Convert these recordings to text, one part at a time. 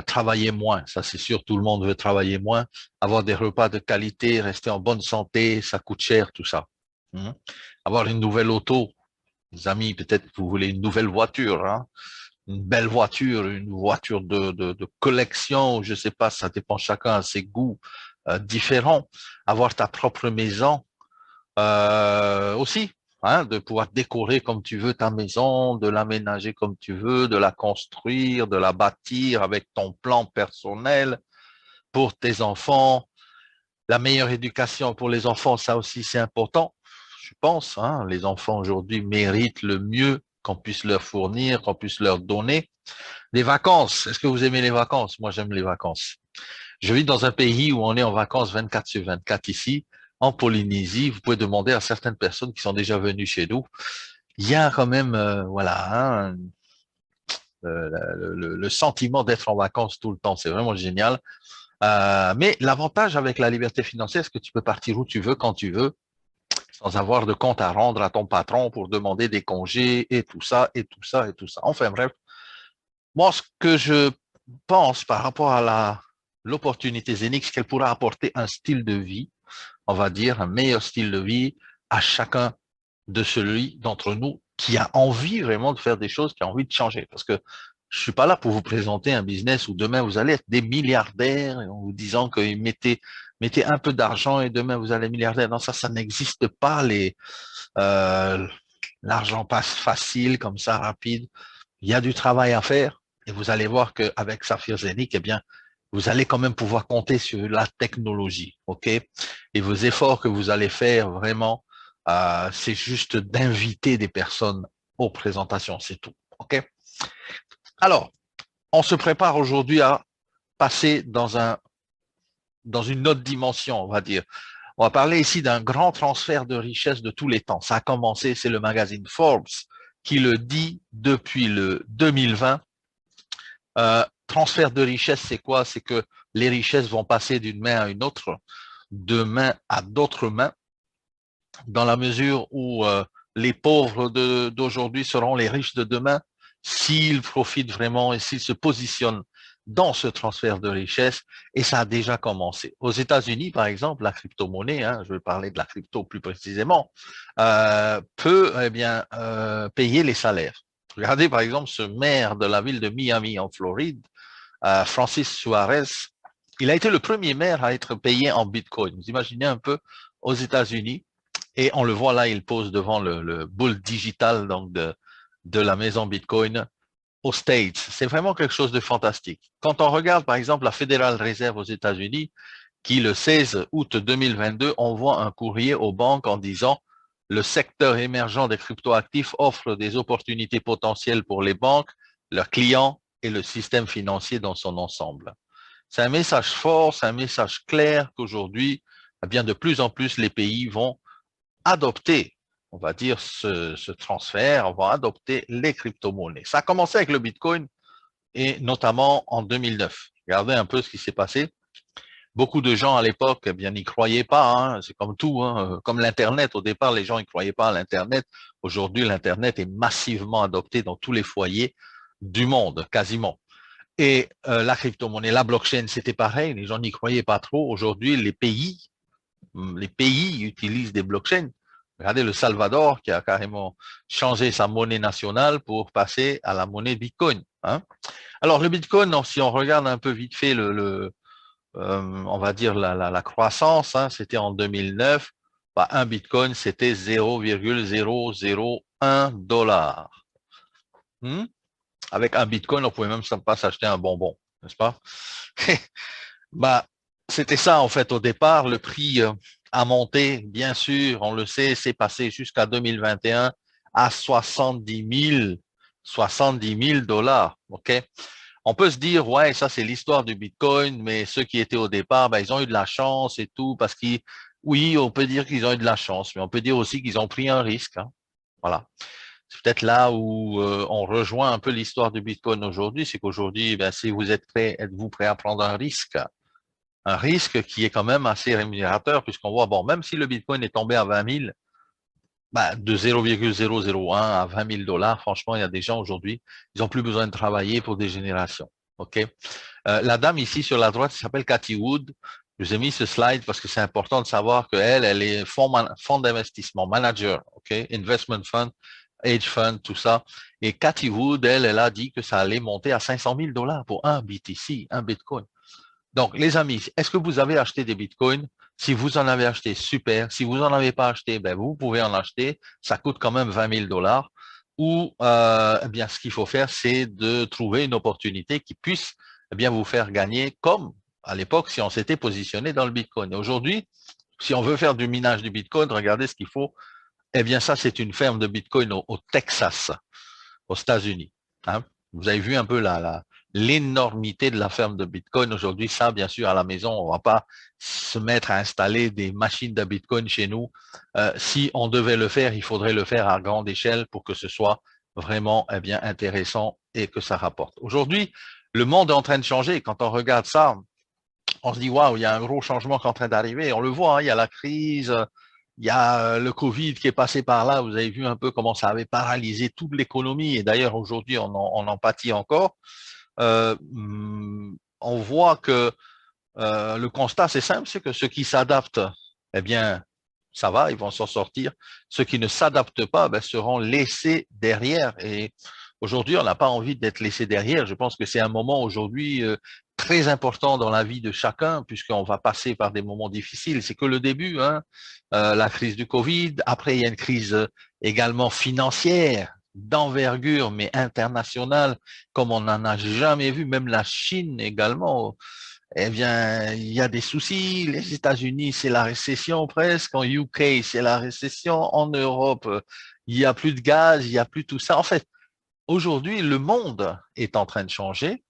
Travailler moins, ça c'est sûr, tout le monde veut travailler moins, avoir des repas de qualité, rester en bonne santé, ça coûte cher tout ça. Mhm. Avoir une nouvelle auto, les amis, peut-être que vous voulez une nouvelle voiture, hein, une belle voiture, une voiture de collection, je sais pas, ça dépend chacun à ses goûts différents. Avoir ta propre maison aussi, hein, de pouvoir décorer comme tu veux ta maison, de l'aménager comme tu veux, de la construire, de la bâtir avec ton plan personnel pour tes enfants. La meilleure éducation pour les enfants, ça aussi c'est important, je pense. Hein, les enfants aujourd'hui méritent le mieux qu'on puisse leur fournir, qu'on puisse leur donner. Les vacances, est-ce que vous aimez les vacances? Moi, j'aime les vacances. Je vis dans un pays où on est en vacances 24 sur 24 ici, en Polynésie. Vous pouvez demander à certaines personnes qui sont déjà venues chez nous. Il y a quand même, voilà, hein, le sentiment d'être en vacances tout le temps. C'est vraiment génial. Mais l'avantage avec la liberté financière, c'est que tu peux partir où tu veux, quand tu veux, sans avoir de compte à rendre à ton patron pour demander des congés et tout ça, et tout ça, et tout ça. Enfin bref, moi, ce que je pense par rapport à l'opportunité Zenix, c'est qu'elle pourra apporter un style de vie, on va dire, un meilleur style de vie à chacun de celui d'entre nous qui a envie vraiment de faire des choses, qui a envie de changer. Parce que je suis pas là pour vous présenter un business où demain vous allez être des milliardaires en vous disant que mettez un peu d'argent et demain vous allez être milliardaire. Non, ça n'existe pas. Euh, L'argent passe facile, comme ça, rapide. Il y a du travail à faire et vous allez voir qu'avec Saphir Zenic, eh bien, vous allez quand même pouvoir compter sur la technologie, ok? Et vos efforts que vous allez faire vraiment, c'est juste d'inviter des personnes aux présentations, c'est tout, ok? Alors, on se prépare aujourd'hui à passer dans une autre dimension, on va dire. On va parler ici d'un grand transfert de richesse de tous les temps. Ça a commencé, c'est le magazine Forbes qui le dit depuis le 2020. Transfert de richesse, c'est quoi? C'est que les richesses vont passer d'une main à une autre, de main à d'autres mains, dans la mesure où les pauvres d'aujourd'hui seront les riches de demain s'ils profitent vraiment et s'ils se positionnent dans ce transfert de richesse. Et ça a déjà commencé. Aux États-Unis, par exemple, la crypto-monnaie, hein, je vais parler de la crypto plus précisément, peut eh bien, payer les salaires. Regardez par exemple ce maire de la ville de Miami en Floride, Francis Suarez. Il a été le premier maire à être payé en Bitcoin. Vous imaginez un peu aux États-Unis, et on le voit là, il pose devant le bull digital donc de la maison Bitcoin aux States. C'est vraiment quelque chose de fantastique. Quand on regarde par exemple la Federal Reserve aux États-Unis, qui le 16 août 2022 envoie un courrier aux banques en disant le secteur émergent des cryptoactifs offre des opportunités potentielles pour les banques, leurs clients et le système financier dans son ensemble. C'est un message fort, c'est un message clair qu'aujourd'hui, eh bien, de plus en plus, les pays vont adopter, on va dire, ce transfert, vont adopter les crypto-monnaies. Ça a commencé avec le Bitcoin et notamment en 2009. Regardez un peu ce qui s'est passé. Beaucoup de gens à l'époque, eh bien, n'y croyaient pas. Hein. C'est comme tout, hein. Comme l'Internet. Au départ, les gens n'y croyaient pas à l'Internet. Aujourd'hui, l'Internet est massivement adopté dans tous les foyers du monde, quasiment. Et la crypto-monnaie, la blockchain, c'était pareil. Les gens n'y croyaient pas trop. Aujourd'hui, les pays utilisent des blockchains. Regardez le Salvador qui a carrément changé sa monnaie nationale pour passer à la monnaie Bitcoin. Hein. Alors le Bitcoin, si on regarde un peu vite fait on va dire la croissance, hein, c'était en 2009. Bah, un Bitcoin, c'était 0,001 dollar. Hmm. Avec un Bitcoin, on pouvait même pas s'acheter un bonbon, n'est-ce pas? Bah, c'était ça en fait au départ. Le prix a monté, bien sûr, on le sait, c'est passé jusqu'à 2021 à 70 000 dollars. Ok. On peut se dire, ouais, ça c'est l'histoire du Bitcoin, mais ceux qui étaient au départ, ben, ils ont eu de la chance et tout, parce qu'ils, oui, on peut dire qu'ils ont eu de la chance, mais on peut dire aussi qu'ils ont pris un risque. Hein. Voilà. C'est peut-être là où on rejoint un peu l'histoire du Bitcoin aujourd'hui, c'est qu'aujourd'hui, ben, si vous êtes prêt, êtes-vous prêt à prendre un risque qui est quand même assez rémunérateur, puisqu'on voit, bon, même si le Bitcoin est tombé à 20 000, bah, de 0,001 à 20 000 dollars, franchement, il y a des gens aujourd'hui, ils n'ont plus besoin de travailler pour des générations. OK? La dame ici sur la droite s'appelle Cathy Wood. Je vous ai mis ce slide parce que c'est important de savoir qu'elle, elle est fonds d'investissement, manager, OK? Investment fund, hedge fund, tout ça. Et Cathy Wood, elle a dit que ça allait monter à 500 000 $ pour un BTC, un Bitcoin. Donc, les amis, est-ce que vous avez acheté des bitcoins? Si vous en avez acheté, super. Si vous n'en avez pas acheté, ben, vous pouvez en acheter. Ça coûte quand même 20 000 $. Ou, eh bien, ce qu'il faut faire, c'est de trouver une opportunité qui puisse, eh bien, vous faire gagner comme à l'époque si on s'était positionné dans le bitcoin. Aujourd'hui, si on veut faire du minage du bitcoin, regardez ce qu'il faut. Eh bien, ça, c'est une ferme de bitcoin au Texas, aux États-Unis. Hein. Vous avez vu un peu l'énormité de la ferme de Bitcoin aujourd'hui. Ça, bien sûr, à la maison, on ne va pas se mettre à installer des machines de Bitcoin chez nous. Si on devait le faire, il faudrait le faire à grande échelle pour que ce soit vraiment eh bien, intéressant et que ça rapporte. Aujourd'hui, le monde est en train de changer. Quand on regarde ça, on se dit, waouh, il y a un gros changement qui est en train d'arriver. On le voit, hein, il y a la crise, il y a le Covid qui est passé par là. Vous avez vu un peu comment ça avait paralysé toute l'économie. Et d'ailleurs, aujourd'hui, on en pâtit encore. On voit que le constat, c'est simple, c'est que ceux qui s'adaptent, eh bien, ça va, ils vont s'en sortir. Ceux qui ne s'adaptent pas, ben, seront laissés derrière. Et aujourd'hui, on n'a pas envie d'être laissé derrière. Je pense que c'est un moment aujourd'hui très important dans la vie de chacun, puisqu'on va passer par des moments difficiles. C'est que le début, hein, la crise du Covid. Après, il y a une crise également financière d'envergure, mais internationale, comme on n'en a jamais vu. Même la Chine également, eh bien, il y a des soucis. Les États-Unis, c'est la récession presque. En UK, c'est la récession. En Europe, il n'y a plus de gaz, il n'y a plus tout ça. En fait, aujourd'hui, le monde est en train de changer.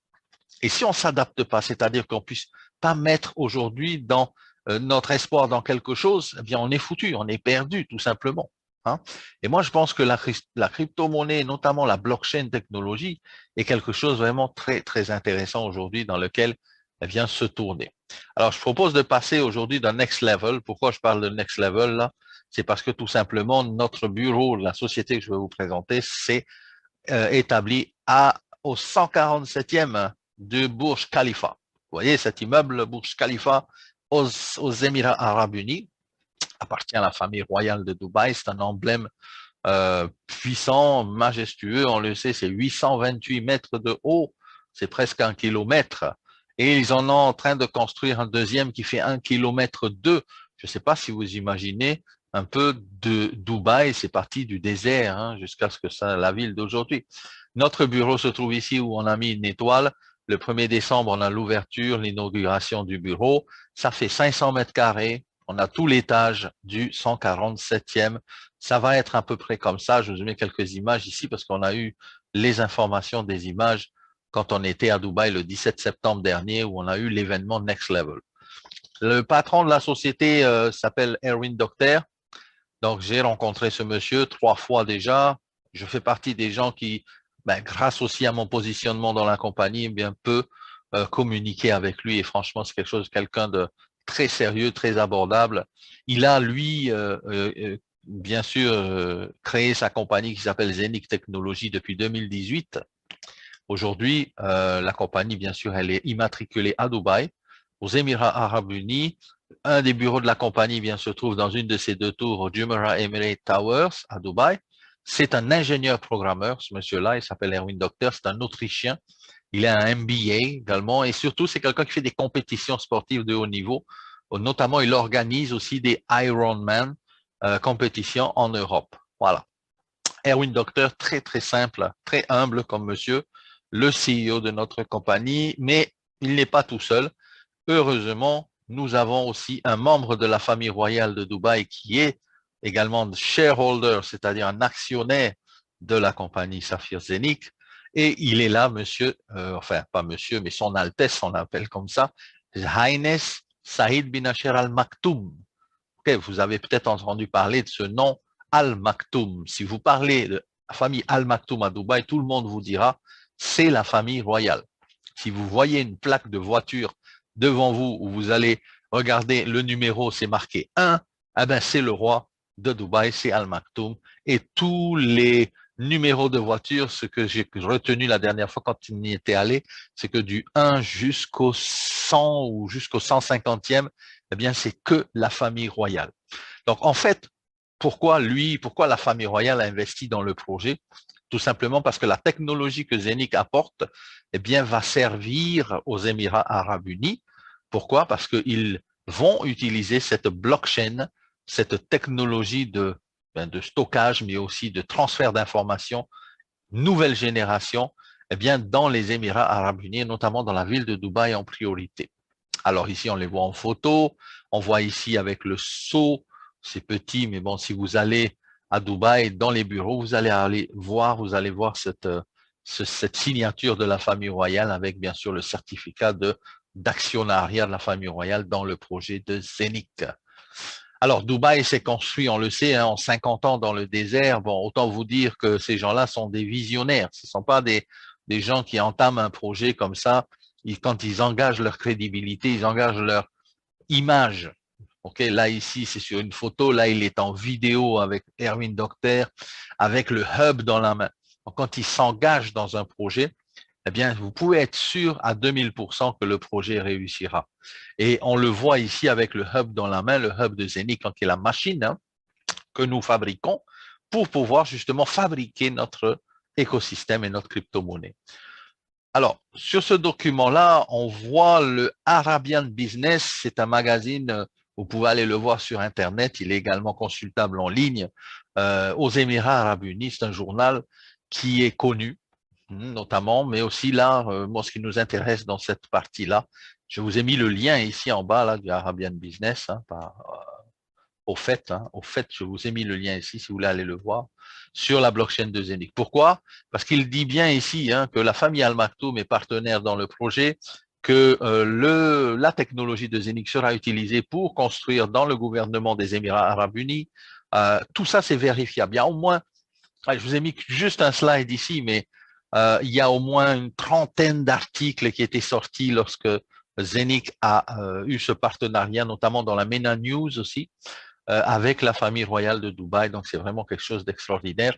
Et si on ne s'adapte pas, c'est-à-dire qu'on puisse pas mettre aujourd'hui dans notre espoir dans quelque chose, eh bien, on est foutu, on est perdu, tout simplement. Hein. Et moi, je pense que la crypto-monnaie, notamment la blockchain technologie, est quelque chose vraiment très, très intéressant aujourd'hui dans lequel elle vient se tourner. Alors, je propose de passer aujourd'hui d'un next level. Pourquoi je parle de next level là? C'est parce que tout simplement, notre bureau, la société que je vais vous présenter, c'est établi au 147e de Burj Khalifa. Vous voyez cet immeuble, Burj Khalifa, aux Émirats arabes unis, appartient à la famille royale de Dubaï. C'est un emblème puissant, majestueux. On le sait, c'est 828 mètres de haut, c'est presque 1 kilomètre. Et ils en sont en train de construire un deuxième qui fait 1 kilomètre 2. Je ne sais pas si vous imaginez un peu de Dubaï, c'est parti du désert hein, jusqu'à ce que ça, la ville d'aujourd'hui. Notre bureau se trouve ici où on a mis une étoile. Le 1er décembre, on a l'ouverture, l'inauguration du bureau. Ça fait 500 mètres carrés. On a tout l'étage du 147e. Ça va être à peu près comme ça. Je vous mets quelques images ici parce qu'on a eu les informations des images quand on était à Dubaï le 17 septembre dernier où on a eu l'événement Next Level. Le patron de la société s'appelle Erwin Docter. Donc, j'ai rencontré ce monsieur 3 fois déjà. Je fais partie des gens qui, ben, grâce aussi à mon positionnement dans la compagnie, eh bien, peut communiquer avec lui. Et franchement, c'est quelque chose, quelqu'un de très sérieux, très abordable. Il a, lui, bien sûr, créé sa compagnie qui s'appelle Zenic Technologies depuis 2018. Aujourd'hui, la compagnie, bien sûr, elle est immatriculée à Dubaï, aux Émirats arabes unis. Un des bureaux de la compagnie bien se trouve dans une de ces deux tours au Jumeirah Emirate Towers à Dubaï. C'est un ingénieur programmeur, ce monsieur-là, il s'appelle Erwin Docter, c'est un Autrichien. Il a un MBA également et surtout, c'est quelqu'un qui fait des compétitions sportives de haut niveau. Notamment, il organise aussi des Ironman compétitions en Europe. Voilà. Erwin Docter, très, très simple, très humble comme monsieur, le CEO de notre compagnie, mais il n'est pas tout seul. Heureusement, nous avons aussi un membre de la famille royale de Dubaï qui est également shareholder, c'est-à-dire un actionnaire de la compagnie Saphir Zenic. Et il est là, monsieur, enfin pas monsieur, mais son Altesse, on l'appelle comme ça, Highness Saïd bin Nasser Al Maktoum. Okay, vous avez peut-être entendu parler de ce nom Al Maktoum. Si vous parlez de la famille Al Maktoum à Dubaï, tout le monde vous dira c'est la famille royale. Si vous voyez une plaque de voiture devant vous où vous allez regarder le numéro, c'est marqué 1, eh ben c'est le roi de Dubaï, c'est Al Maktoum. Et tous les numéros de voiture, ce que j'ai retenu la dernière fois quand il y était allé, c'est que du 1 jusqu'au 100 ou jusqu'au 150e, eh bien, c'est que la famille royale. Donc, en fait, pourquoi la famille royale a investi dans le projet? Tout simplement parce que la technologie que Zenic apporte, eh bien, va servir aux Émirats arabes unis. Pourquoi? Parce qu'ils vont utiliser cette blockchain, cette technologie de stockage, mais aussi de transfert d'informations, nouvelle génération, eh bien, dans les Émirats arabes unis, notamment dans la ville de Dubaï en priorité. Alors ici, on les voit en photo. On voit ici avec le sceau, c'est petit, mais bon, si vous allez à Dubaï, dans les bureaux, vous allez voir cette signature de la famille royale avec bien sûr le certificat d'actionnariat de la famille royale dans le projet de Zenic. Alors, Dubaï s'est construit, on le sait, hein, en 50 ans dans le désert. Bon, autant vous dire que ces gens-là sont des visionnaires. Ce ne sont pas des gens qui entament un projet comme ça. Quand ils engagent leur crédibilité, ils engagent leur image. Ok, là, ici, c'est sur une photo. Là, il est en vidéo avec Erwin Docter, avec le hub dans la main. Donc, quand ils s'engagent dans un projet, eh bien, vous pouvez être sûr à 2000% que le projet réussira. Et on le voit ici avec le hub dans la main, le hub de Zenic, qui est la machine que nous fabriquons pour pouvoir justement fabriquer notre écosystème et notre crypto-monnaie. Alors, sur ce document-là, on voit le Arabian Business. C'est un magazine, vous pouvez aller le voir sur Internet. Il est également consultable en ligne aux Émirats arabes unis. C'est un journal qui est connu, notamment, mais aussi là, moi, ce qui nous intéresse dans cette partie-là, je vous ai mis le lien ici en bas là, du Arabian Business, au fait, je vous ai mis le lien ici si vous voulez aller le voir, sur la blockchain de Zenic. Pourquoi? Parce qu'il dit bien ici que la famille Al Maktoum est partenaire dans le projet, que la technologie de Zenic sera utilisée pour construire dans le gouvernement des Émirats arabes unis. Tout ça, c'est vérifiable. Il y a au moins, je vous ai mis juste un slide ici, mais il y a au moins une trentaine d'articles qui étaient sortis lorsque Zenic a eu ce partenariat, notamment dans la MENA News aussi, avec la famille royale de Dubaï. Donc, c'est vraiment quelque chose d'extraordinaire.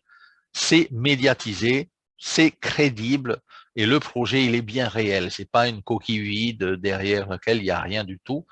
C'est médiatisé, c'est crédible et le projet, il est bien réel. C'est pas une coquille vide derrière laquelle il n'y a rien du tout.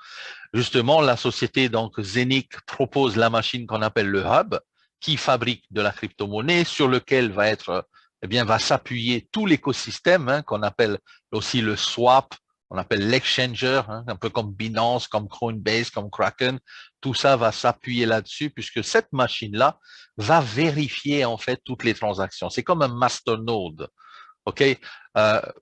Justement, la société donc Zenic propose la machine qu'on appelle le hub, qui fabrique de la crypto-monnaie, sur lequel va s'appuyer tout l'écosystème qu'on appelle aussi le swap, on appelle l'exchanger, un peu comme Binance, comme Coinbase, comme Kraken. Tout ça va s'appuyer là-dessus puisque cette machine-là va vérifier en fait toutes les transactions. C'est comme un masternode. OK?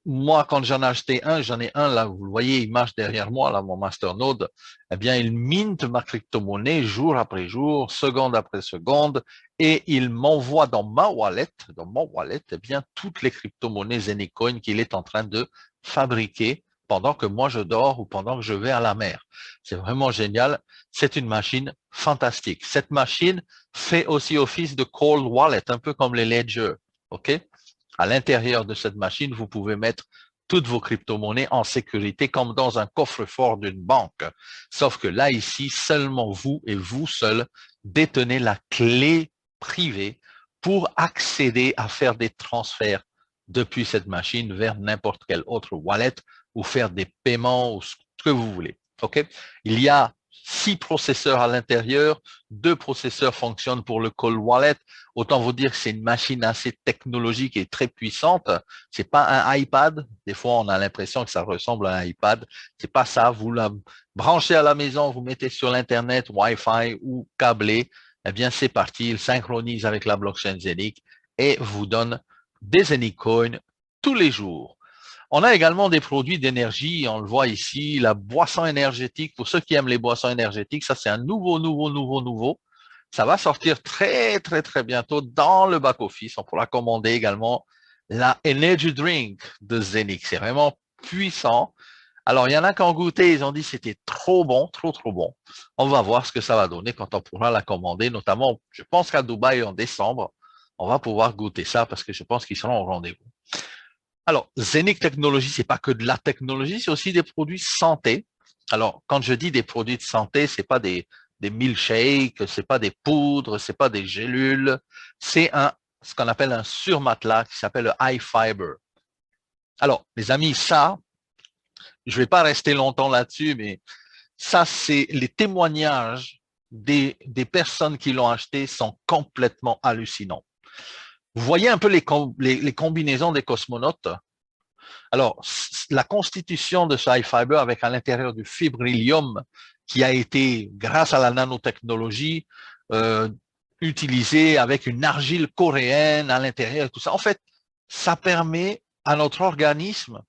Moi, quand j'en ai acheté un, j'en ai un là, vous le voyez, il marche derrière moi, là, mon masternode. Eh bien, il minte ma crypto-monnaie jour après jour, seconde après seconde, et il m'envoie dans mon wallet, eh bien, toutes les crypto-monnaies Zenicoin qu'il est en train de fabriquer pendant que moi je dors ou pendant que je vais à la mer. C'est vraiment génial. C'est une machine fantastique. Cette machine fait aussi office de cold wallet, un peu comme les ledgers. OK? À l'intérieur de cette machine, vous pouvez mettre toutes vos crypto-monnaies en sécurité comme dans un coffre-fort d'une banque. Sauf que là, ici, seulement vous et vous seul détenez la clé privée pour accéder à faire des transferts depuis cette machine vers n'importe quelle autre wallet ou faire des paiements ou ce que vous voulez. OK? Il y a 6 processeurs à l'intérieur, 2 processeurs fonctionnent pour le cold wallet. Autant vous dire que c'est une machine assez technologique et très puissante. C'est pas un iPad. Des fois, on a l'impression que ça ressemble à un iPad. C'est pas ça. Vous la branchez à la maison, vous mettez sur l'Internet, Wi-Fi ou câblé. Eh bien, c'est parti. Il synchronise avec la blockchain Zenic et vous donne des Zenic Coins tous les jours. On a également des produits d'énergie, on le voit ici, la boisson énergétique. Pour ceux qui aiment les boissons énergétiques, ça c'est un nouveau. Ça va sortir très, très, très bientôt dans le back-office. On pourra commander également la Energy Drink de Zenic. C'est vraiment puissant. Alors, il y en a qui ont goûté, ils ont dit que c'était trop bon, trop bon. On va voir ce que ça va donner quand on pourra la commander, notamment, je pense qu'à Dubaï en décembre, on va pouvoir goûter ça parce que je pense qu'ils seront au rendez-vous. Alors, Zenic Technologies, c'est pas que de la technologie, c'est aussi des produits santé. Alors, quand je dis des produits de santé, c'est pas des milkshakes, c'est pas des poudres, c'est pas des gélules, c'est un ce qu'on appelle un surmatelas qui s'appelle le iFiber. Alors, les amis, ça, je ne vais pas rester longtemps là-dessus, mais ça, c'est les témoignages des personnes qui l'ont acheté sont complètement hallucinants. Vous voyez un peu les combinaisons des cosmonautes. Alors, la constitution de ce iFiber avec à l'intérieur du fibrillium qui a été, grâce à la nanotechnologie, utilisé avec une argile coréenne à l'intérieur et tout ça. En fait, ça permet à notre organisme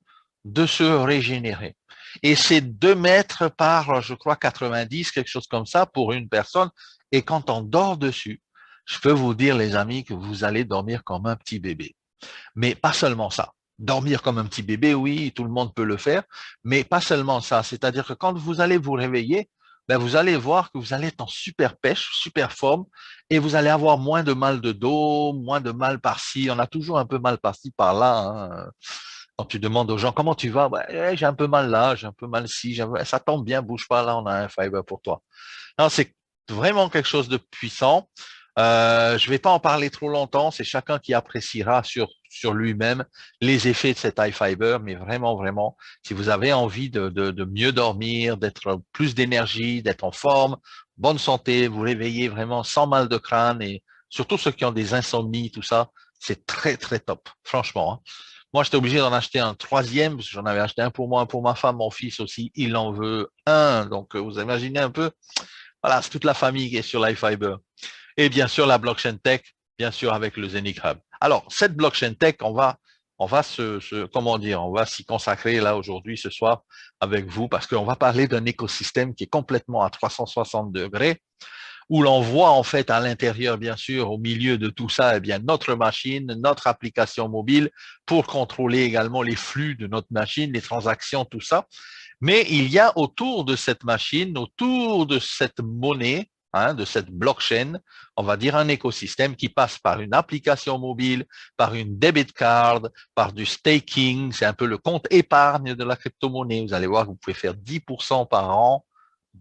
de se régénérer. Et c'est 2 mètres par, je crois, 90, quelque chose comme ça pour une personne. Et quand on dort dessus, je peux vous dire, les amis, que vous allez dormir comme un petit bébé. Mais pas seulement ça. Dormir comme un petit bébé, oui, tout le monde peut le faire, mais pas seulement ça. C'est-à-dire que quand vous allez vous réveiller, ben vous allez voir que vous allez être en super pêche, super forme, et vous allez avoir moins de mal de dos, moins de mal par-ci. On a toujours un peu mal par-ci, par-là. Hein. Quand tu demandes aux gens comment tu vas, ben, j'ai un peu mal là, j'ai un peu mal ci, ça tombe bien, bouge pas là, on a un fiber pour toi. Non, c'est vraiment quelque chose de puissant. Je ne vais pas en parler trop longtemps, c'est chacun qui appréciera sur lui-même les effets de cet iFiber, mais vraiment, vraiment, si vous avez envie de mieux dormir, d'être plus d'énergie, d'être en forme, bonne santé, vous réveillez vraiment sans mal de crâne et surtout ceux qui ont des insomnies, tout ça, c'est très, très top, franchement. Hein. Moi, j'étais obligé d'en acheter un troisième, parce que j'en avais acheté un pour moi, pour ma femme, mon fils aussi, il en veut un. Donc, vous imaginez un peu, voilà, c'est toute la famille qui est sur l'iFiber. Et bien sûr, la blockchain tech, bien sûr, avec le Zenith Hub. Alors, cette blockchain tech, on va comment dire, on va s'y consacrer là aujourd'hui, ce soir, avec vous, parce qu'on va parler d'un écosystème qui est complètement à 360 degrés, où l'on voit en fait à l'intérieur, bien sûr, au milieu de tout ça, eh bien, notre machine, notre application mobile pour contrôler également les flux de notre machine, les transactions, tout ça. Mais il y a autour de cette machine, autour de cette monnaie, hein, de cette blockchain, on va dire un écosystème qui passe par une application mobile, par une debit card, par du staking, c'est un peu le compte épargne de la crypto-monnaie. Vous allez voir que vous pouvez faire 10% par an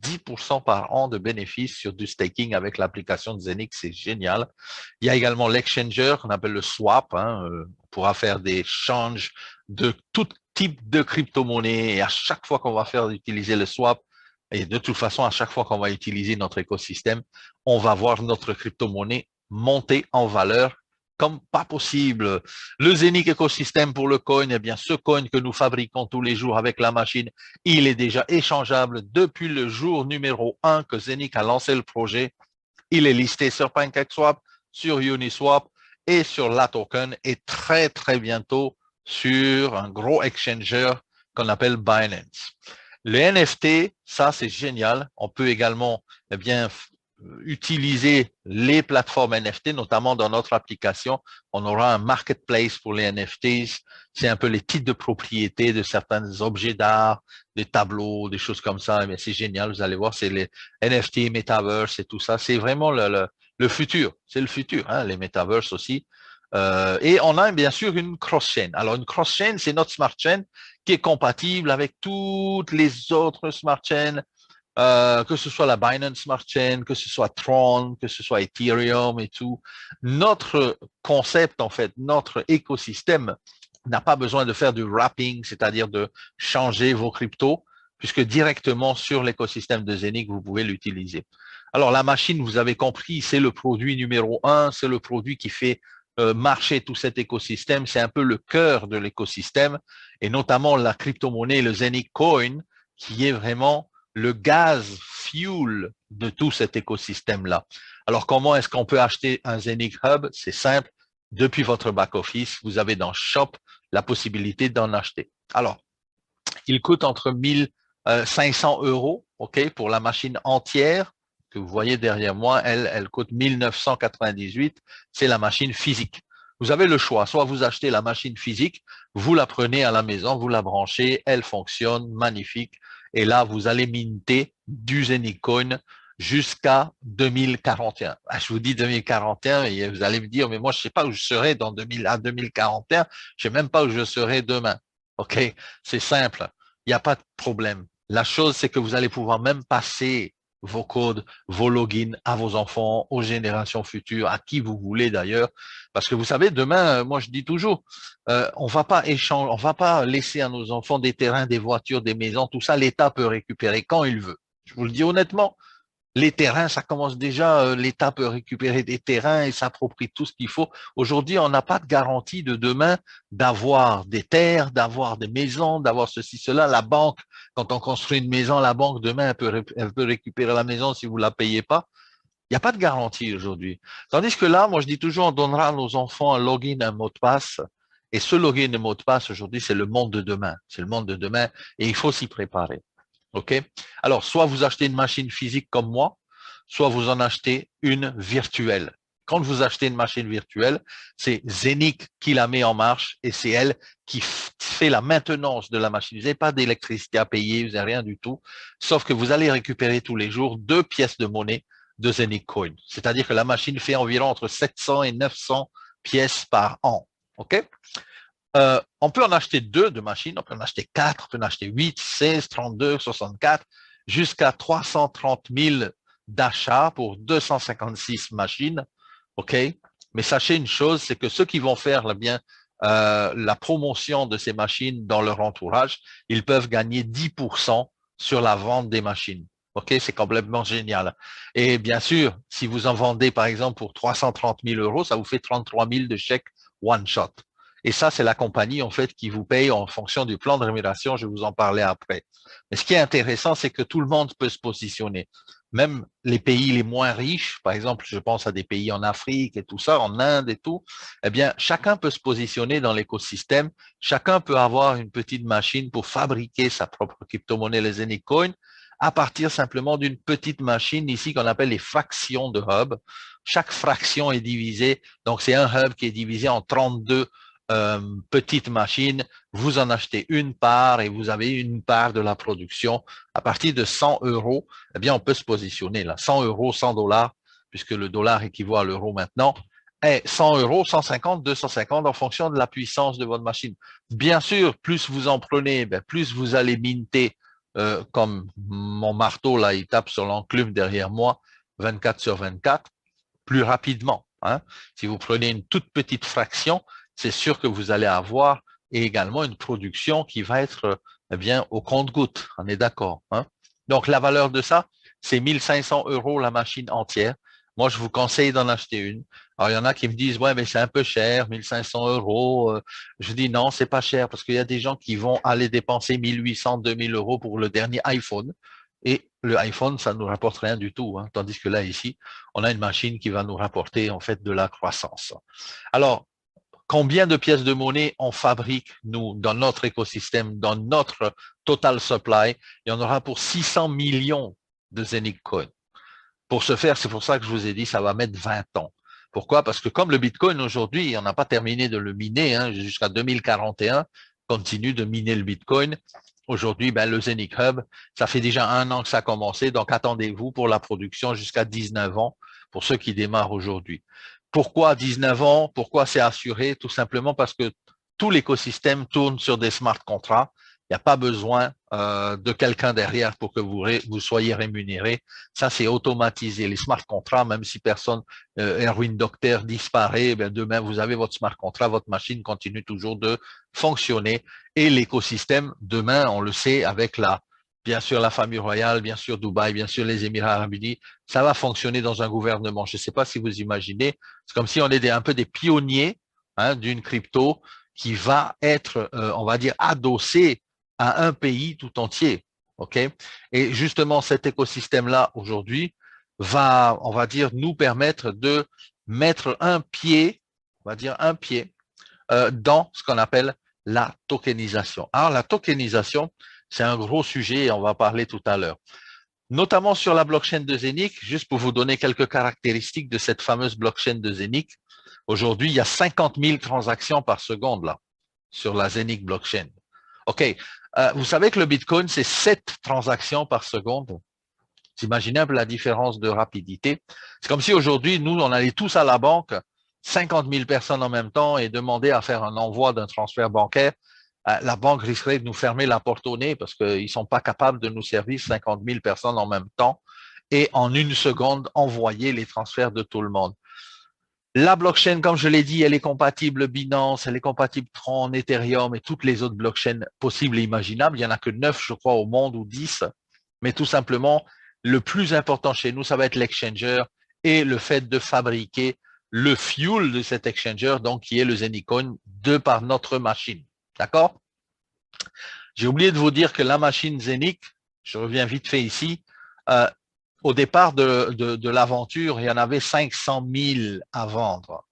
10% par an de bénéfices sur du staking avec l'application de Zenix, c'est génial. Il y a également l'exchanger qu'on appelle le swap. Hein, on pourra faire des changes de tout type de crypto-monnaie et à chaque fois qu'on va faire utiliser le swap, et de toute façon, à chaque fois qu'on va utiliser notre écosystème, on va voir notre crypto-monnaie monter en valeur comme pas possible. Le Zenix écosystème pour le coin, eh bien, ce coin que nous fabriquons tous les jours avec la machine, il est déjà échangeable depuis le jour numéro 1 que Zenix a lancé le projet. Il est listé sur PancakeSwap, sur Uniswap et sur la token et très, très bientôt sur un gros exchanger qu'on appelle Binance. Le NFT, ça, c'est génial. On peut également, eh bien, utiliser les plateformes NFT, notamment dans notre application. On aura un marketplace pour les NFTs. C'est un peu les titres de propriété de certains objets d'art, des tableaux, des choses comme ça. Mais c'est génial. Vous allez voir, c'est les NFT, Metaverse et tout ça. C'est vraiment le futur. C'est le futur, hein, les Metaverse aussi. Et on a bien sûr une cross-chain. Alors, une cross-chain, c'est notre smart chain qui est compatible avec toutes les autres smart chains, que ce soit la Binance Smart Chain, que ce soit Tron, que ce soit Ethereum et tout. Notre concept, en fait, notre écosystème n'a pas besoin de faire du wrapping, c'est-à-dire de changer vos cryptos, puisque directement sur l'écosystème de Zenix, vous pouvez l'utiliser. Alors, la machine, vous avez compris, c'est le produit numéro 1, c'est le produit qui fait marcher tout cet écosystème, c'est un peu le cœur de l'écosystème, et notamment la crypto-monnaie, le Zenix Coin, qui est vraiment le gaz fuel de tout cet écosystème-là. Alors, comment est-ce qu'on peut acheter un Zenix Hub? C'est simple. Depuis votre back-office, vous avez dans Shop la possibilité d'en acheter. Alors, il coûte entre 1500 euros, OK, pour la machine entière que vous voyez derrière moi, elle coûte 1998. C'est la machine physique. Vous avez le choix. Soit vous achetez la machine physique, vous la prenez à la maison, vous la branchez, elle fonctionne, magnifique. Et là, vous allez minter du Zenicoin jusqu'à 2041. Ah, je vous dis 2041 et vous allez me dire, mais moi, je ne sais pas où je serai dans 2041. Je ne sais même pas où je serai demain. OK? C'est simple. Il n'y a pas de problème. La chose, c'est que vous allez pouvoir même passer vos codes, vos logins à vos enfants, aux générations futures, à qui vous voulez d'ailleurs. Parce que vous savez, demain, moi je dis toujours, on va pas échanger, on va pas laisser à nos enfants des terrains, des voitures, des maisons, tout ça, l'État peut récupérer quand il veut. Je vous le dis honnêtement, les terrains, ça commence déjà, l'État peut récupérer des terrains et s'approprie tout ce qu'il faut. Aujourd'hui, on n'a pas de garantie de demain d'avoir des terres, d'avoir des maisons, d'avoir ceci, cela. La banque, quand on construit une maison, la banque demain, elle peut récupérer la maison si vous ne la payez pas. Il n'y a pas de garantie aujourd'hui. Tandis que là, moi, je dis toujours, on donnera à nos enfants un login, un mot de passe. Et ce login et mot de passe, aujourd'hui, c'est le monde de demain. C'est le monde de demain et il faut s'y préparer. OK? Alors, soit vous achetez une machine physique comme moi, soit vous en achetez une virtuelle. Quand vous achetez une machine virtuelle, c'est Zenic qui la met en marche et c'est elle qui fait la maintenance de la machine. Vous n'avez pas d'électricité à payer, vous n'avez rien du tout, sauf que vous allez récupérer tous les jours 2 pièces de monnaie de Zenic Coin. C'est-à-dire que la machine fait environ entre 700 et 900 pièces par an. OK? On peut en acheter 2 de machines, on peut en acheter 4, on peut en acheter 8, 16, 32, 64, jusqu'à 330 000 d'achats pour 256 machines. OK? Mais sachez une chose, c'est que ceux qui vont faire bien la promotion de ces machines dans leur entourage, ils peuvent gagner 10% sur la vente des machines. OK? C'est complètement génial. Et bien sûr, si vous en vendez, par exemple, pour 330 000 euros, ça vous fait 33 000 de chèques one shot. Et ça, c'est la compagnie, en fait, qui vous paye en fonction du plan de rémunération. Je vais vous en parler après. Mais ce qui est intéressant, c'est que tout le monde peut se positionner. Même les pays les moins riches, par exemple, je pense à des pays en Afrique et tout ça, en Inde et tout, eh bien, chacun peut se positionner dans l'écosystème. Chacun peut avoir une petite machine pour fabriquer sa propre crypto-monnaie, les Zenicoin, à partir simplement d'une petite machine ici qu'on appelle les fractions de hub. Chaque fraction est divisée. Donc, c'est un hub qui est divisé en 32 petite machine, vous en achetez une part et vous avez une part de la production. À partir de 100 euros, eh bien, on peut se positionner là. 100 euros, 100 dollars, puisque le dollar équivaut à l'euro maintenant. Et 100 euros, 150, 250 en fonction de la puissance de votre machine. Bien sûr, plus vous en prenez, plus vous allez minter, comme mon marteau là, il tape sur l'enclume derrière moi, 24 sur 24, plus rapidement. Hein. Si vous prenez une toute petite fraction, c'est sûr que vous allez avoir également une production qui va être eh bien au compte-gouttes. On est d'accord. Hein? Donc, la valeur de ça, c'est 1500 euros la machine entière. Moi, je vous conseille d'en acheter une. Alors, il y en a qui me disent, ouais, mais c'est un peu cher, 1500 euros. Je dis non, c'est pas cher parce qu'il y a des gens qui vont aller dépenser 1800, 2000 euros pour le dernier iPhone. Et le iPhone, ça ne nous rapporte rien du tout. Hein. Tandis que là, ici, on a une machine qui va nous rapporter en fait de la croissance. Alors, combien de pièces de monnaie on fabrique, nous, dans notre écosystème, dans notre total supply? Il y en aura pour 600 millions de Zenic Coin. Pour ce faire, c'est pour ça que je vous ai dit, ça va mettre 20 ans. Pourquoi? Parce que comme le Bitcoin aujourd'hui, on n'a pas terminé de le miner hein, jusqu'à 2041, continue de miner le Bitcoin. Aujourd'hui, le Zenic Hub, ça fait déjà 1 an que ça a commencé, donc attendez-vous pour la production jusqu'à 19 ans pour ceux qui démarrent aujourd'hui. Pourquoi 19 ans? Pourquoi c'est assuré? Tout simplement parce que tout l'écosystème tourne sur des smart contracts. Il n'y a pas besoin de quelqu'un derrière pour que vous soyez rémunéré. Ça, c'est automatisé. Les smart contracts, même si personne, Erwin Docteur disparaît, demain, vous avez votre smart contract, votre machine continue toujours de fonctionner. Et l'écosystème, demain, on le sait, avec bien sûr la famille royale, bien sûr Dubaï, bien sûr les Émirats arabes unis, ça va fonctionner dans un gouvernement. Je ne sais pas si vous imaginez, c'est comme si on était un peu des pionniers hein, d'une crypto qui va être, on va dire, adossée à un pays tout entier. OK? Et justement, cet écosystème-là, aujourd'hui, va, on va dire, nous permettre de mettre un pied, on va dire un pied, dans ce qu'on appelle la tokenisation. Alors, la tokenisation, c'est un gros sujet et on va parler tout à l'heure. Notamment sur la blockchain de Zenic, juste pour vous donner quelques caractéristiques de cette fameuse blockchain de Zenic. Aujourd'hui, il y a 50 000 transactions par seconde là, sur la Zenic blockchain. OK. Vous savez que le Bitcoin, c'est 7 transactions par seconde. Vous imaginez un peu la différence de rapidité. C'est comme si aujourd'hui, nous, on allait tous à la banque, 50 000 personnes en même temps et demander à faire un envoi d'un transfert bancaire. La banque risquerait de nous fermer la porte au nez parce qu'ils ne sont pas capables de nous servir 50 000 personnes en même temps. et en une seconde, envoyer les transferts de tout le monde. La blockchain, comme je l'ai dit, elle est compatible Binance, elle est compatible Tron, Ethereum et toutes les autres blockchains possibles et imaginables. Il n'y en a que 9, je crois, au monde ou 10. Mais tout simplement, le plus important chez nous, ça va être l'exchanger et le fait de fabriquer le fuel de cet exchanger, donc qui est le Zenycoin, de par notre machine. D'accord? J'ai oublié de vous dire que la machine Zenic, je reviens vite fait ici, au départ de l'aventure, il y en avait 500 000 à vendre.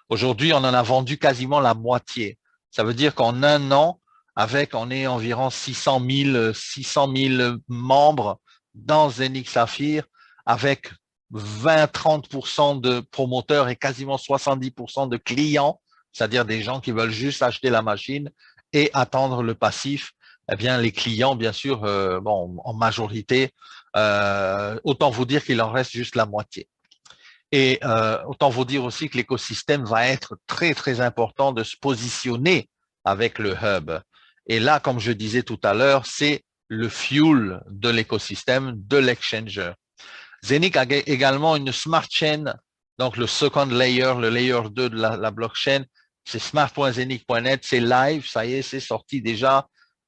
Aujourd'hui, on en a vendu quasiment la moitié. Ça veut dire qu'en un an, on est environ 600 000 membres dans Zenic Saphir, avec 20-30% de promoteurs et quasiment 70% de clients, c'est-à-dire des gens qui veulent juste acheter la machine et attendre le passif. Eh bien, les clients, bien sûr, en majorité, autant vous dire qu'il en reste juste la moitié. Et autant vous dire aussi que l'écosystème va être très, très important de se positionner avec le hub. Et là, comme je disais tout à l'heure, c'est le fuel de l'écosystème, de l'exchanger. Zenic a également une smart chain, donc le second layer, le layer 2 de la blockchain, c'est smart.zenic.net, c'est live, ça y est, c'est sorti déjà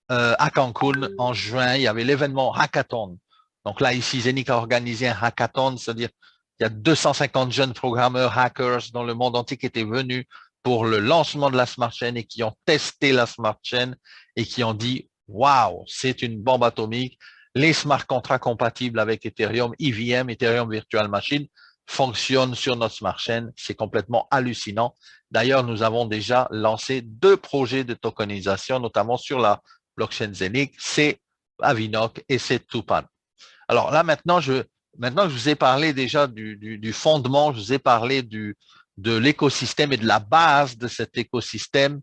à Cancun en juin. Il y avait l'événement Hackathon. Donc là, ici, Zenic a organisé un hackathon, c'est-à-dire il y a 250 jeunes programmeurs, hackers dans le monde entier qui étaient venus pour le lancement de la smart chain et qui ont testé la smart chain et qui ont dit « Waouh, c'est une bombe atomique ». Les smart contracts compatibles avec Ethereum, EVM, Ethereum Virtual Machine, fonctionnent sur notre smart chain. C'est complètement hallucinant. D'ailleurs, nous avons déjà lancé 2 projets de tokenisation, notamment sur la blockchain Zenic, c'est Avinoc et c'est Tupan. Alors là, maintenant que je vous ai parlé déjà du fondement, je vous ai parlé de l'écosystème et de la base de cet écosystème,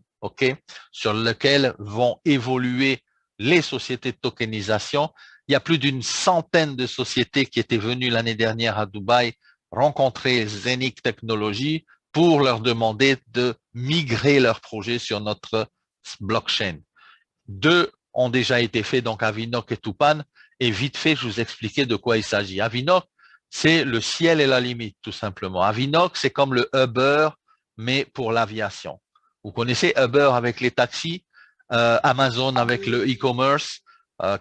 sur lequel vont évoluer les sociétés de tokenisation. Il y a plus d'une centaine de sociétés qui étaient venues l'année dernière à Dubaï rencontrer Zenic Technologies pour leur demander de migrer leurs projets sur notre blockchain. 2 ont déjà été faits, donc Avinoc et Tupan. Et vite fait, je vous expliquais de quoi il s'agit. Avinoc, c'est le ciel et la limite, tout simplement. Avinoc, c'est comme le Uber, mais pour l'aviation. Vous connaissez Uber avec les taxis, Amazon avec le e-commerce,